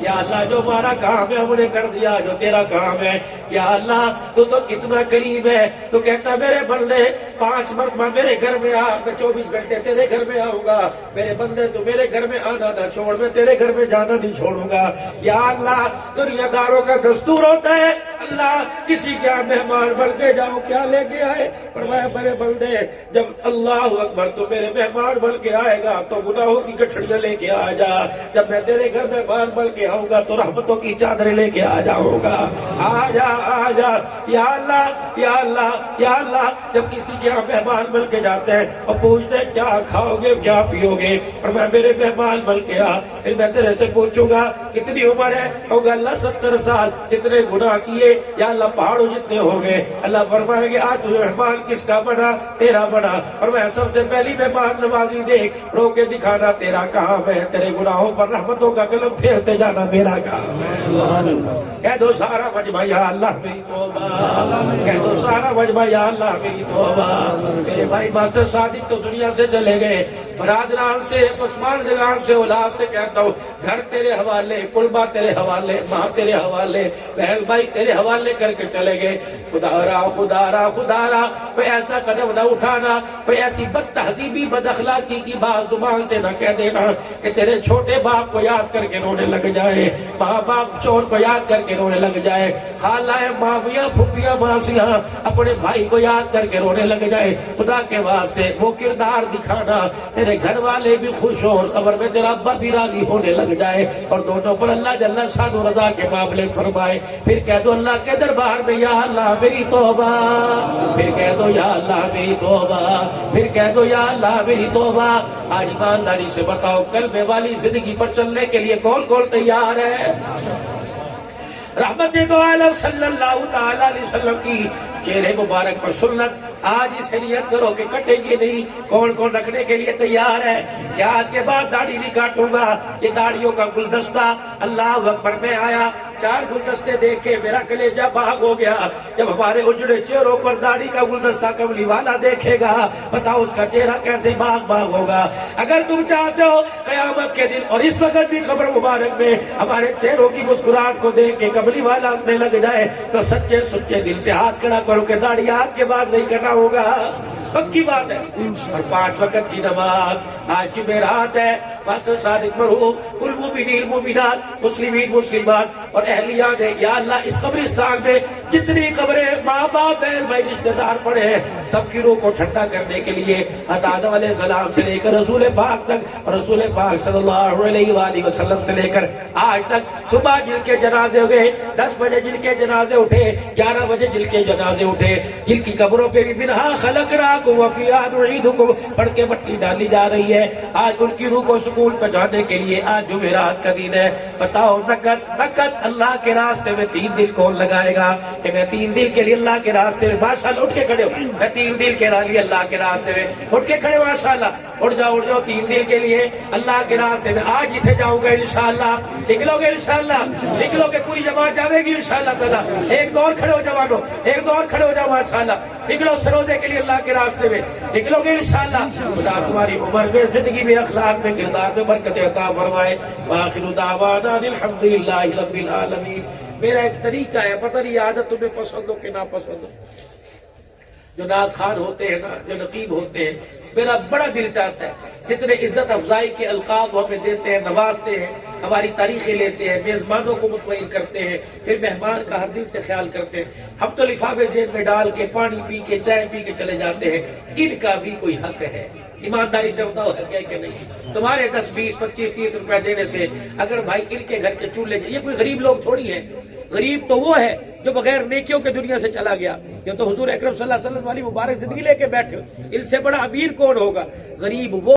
یا اللہ جو ہمارا کام ہے ہم نے کر دیا, جو تیرا کام ہے یا اللہ تو کتنا قریب ہے. تو کہتا میرے بندے 5 مرتبہ میرے گھر میں آ, میں 24 گھنٹے تیرے گھر میں آؤں گا. میرے بندے تو میرے گھر میں آنا نہ چھوڑ, میں تیرے گھر میں جانا نہیں چھوڑوں گا. یا اللہ دنیا داروں کا دستور ہوتا ہے اللہ کسی کا مہمان بن کے جاؤ, کیا لے کے آئے؟ فرمایا میرے بندے جب اللہ اکبر تو میرے مہمان بن کے آئے گا تو گناہوں کی گٹھڑیاں لے کے آ جا, جب میں تیرے گھر مہمان بن کے آؤں گا تو رحمتوں کی چادریں لے کے آ جاؤں گا. آ جا آ جا یا اللہ یا اللہ یا اللہ. جب کسی کے یہاں مہمان بن کے جاتے ہیں اور پوچھتے ہیں کیا کھاؤ گے کیا پیو گے, اور میں میرے مہمان بن کے آ, پھر میں تیرے سے پوچھوں گا کتنی عمر ہے, ہوگا اللہ 70 سال. جتنے گناہ کیے یا اللہ پہاڑوں جتنے ہو گئے. اللہ فرمائے گے آج مہمان کس کا بنا؟ تیرا بنا. اور میں سب سے پہلی مہمان نوازی دیکھ, رو کے دکھانا تیرا کام ہے, تیرے گناہوں پر رحمتوں کا قلم پھیرتے جانا میرا کام ہے. کہہ دو سارا مجمع یا اللہ میری توبہ, کہہ دو سارا مجمع یا اللہ میری توبہ. میرے بھائی ماسٹر صادق تو دنیا سے چلے گئے, برادران سے پسمان جگان سے اولاد سے کہتا ہوں گھر تیرے حوالے, قربا تیرے حوالے, ماں تیرے حوالے, بہن بھائی تیرے حوالے کر کے چلے گئے. خدا را خدا را خدا را, کوئی ایسا قدم نہ اٹھانا, کوئی ایسی بد تہذیبی بد اخلاقی کی بات زبان سے نہ کہہ دینا کہ تیرے چھوٹے باپ کو یاد کر کے رونے لگ جائے, ماں باپ چور کو یاد کر کے رونے لگ جائے, خالہ مامیاں پھپھیاں ماسیاں اپنے بھائی کو یاد کر کے رونے لگ جائے. خدا کے واسطے وہ کردار دکھانا تیرے گھر والے بھی خوش ہو اور خبر میں تیرا ابا بھی راضی ہونے لگ جائے, اور دونوں پر اللہ جل شان و رضا کے معاملے فرمائے. پھر کہہ دو اللہ کے دربار میں یا اللہ میری توبہ, پھر کہہ دو یا اللہ میری توبہ, پھر کہہ دو یا اللہ میری توبہ. آج ایمانداری سے بتاؤ کلمے والی زندگی پر چلنے کے لیے کون کون تیار ہے؟ رحمت دو عالم صلی اللہ تعالی علیہ وسلم کی چہرے مبارک پر سنت. آج اسے نیت کرو کہ کٹے گی نہیں. کون کون رکھنے کے لیے تیار ہے کہ آج کے بعد داڑھی نہیں کاٹوں گا؟ یہ داڑھیوں کا گلدستہ اللہ اکبر میں آیا, 4 گلدستے دیکھ کے میرا کلیجہ بھاگ ہو گیا. جب ہمارے اجڑے چہروں پر داڑھی کا گلدستہ کملی والا دیکھے گا بتاؤ اس کا چہرہ کیسے بھاگ ہوگا. اگر تم چاہتے ہو قیامت کے دن اور اس وقت بھی قبر مبارک میں ہمارے چہروں کی مسکراہٹ کو دیکھ کے کملی والا ہنسنے لگ جائے تو سچے سچے دل سے ہاتھ کھڑا کرو کہ داڑھی آج کے بعد نہیں کرنا ہوگا. پکی بات ہے. اور 5 وقت کی نماز آج جمعرات ہے. پاسٹر صادق مرحوم المؤمنین مومنات مسلمین مسلمات اور اہلیہ نے یا اللہ اس قبرستان میں جتنی قبریں ماں باپ بہن بھائی رشتہ دار پڑے ہیں سب کی روح کو ٹھنڈا کرنے کے لیے آدم علیہ السلام سے لے کر رسول پاک تک اور رسول پاک صلی اللہ علیہ وآلہ وسلم سے لے کر آج تک صبح جن کے جنازے ہوئے 10 بجے جن کے جنازے اٹھے 11 بجے جن کے جنازے اٹھے جن کی قبروں پہ بھی منہا خلقناکم وفیہا نعیدکم پڑھ کے مٹی ڈالی جا رہی ہے. آج ان کی روح کو سکون پہنچانے کے لیے آج جمعرات کا دن ہے. بتاؤ نقد اللہ کے راستے میں 3 دن کون لگائے گا کہ میں 3 دن کے لیے اللہ کے راستے میں ماشاءاللہ اٹھ کے کھڑے ہو میں 3 دن کے لیے اللہ کے راستے میں اٹھ کے کھڑے ماشاءاللہ اٹھ جاؤ 3 دن کے لیے اللہ کے راستے میں. آج اسے جاؤں گا انشاءاللہ نکلو گے انشاءاللہ نکلو گے پوری جماعت جاوے گی انشاءاللہ تعالی. ایک دور کھڑے ہو جوانوں ایک دور کھڑے ہو جاؤ ماشاءاللہ نکلو سروزے کے لیے اللہ کے راستے میں نکلو گے انشاءاللہ. خدا تمہاری عمر میں زندگی میں اخلاق میں کردار میں برکت عطا فرمائے. وآخر دعوانا الحمدللہ رب العالمین. میرا ایک طریقہ ہے پتہ نہیں عادت تمہیں پسند ہو کہ نہ پسند ہو. جو نعت خان ہوتے ہیں نا جو نقیب ہوتے ہیں میرا بڑا دل چاہتا ہے جتنے عزت افزائی کے القاب وہ ہمیں دیتے ہیں نوازتے ہیں ہماری تاریخیں لیتے ہیں میزبانوں کو مطمئن کرتے ہیں پھر مہمان کا ہر دل سے خیال کرتے ہیں. ہم تو لفافے جیب میں ڈال کے پانی پی کے چائے پی کے چلے جاتے ہیں. ان کا بھی کوئی حق ہے. ایمانداری سے بتاؤ ہے کہ نہیں. تمہارے 10 20 25 30 روپے دینے سے اگر بھائی ان کے گھر کے چولہے یہ کوئی غریب لوگ تھوڑی ہیں. غریب تو وہ ہے جو بغیر نیکیوں کے دنیا سے چلا گیا. یہ تو حضور اکرم صلی اللہ علیہ وسلم والی مبارک زندگی لے کے بیٹھے. ان سے بڑا امیر کون ہوگا. غریب وہ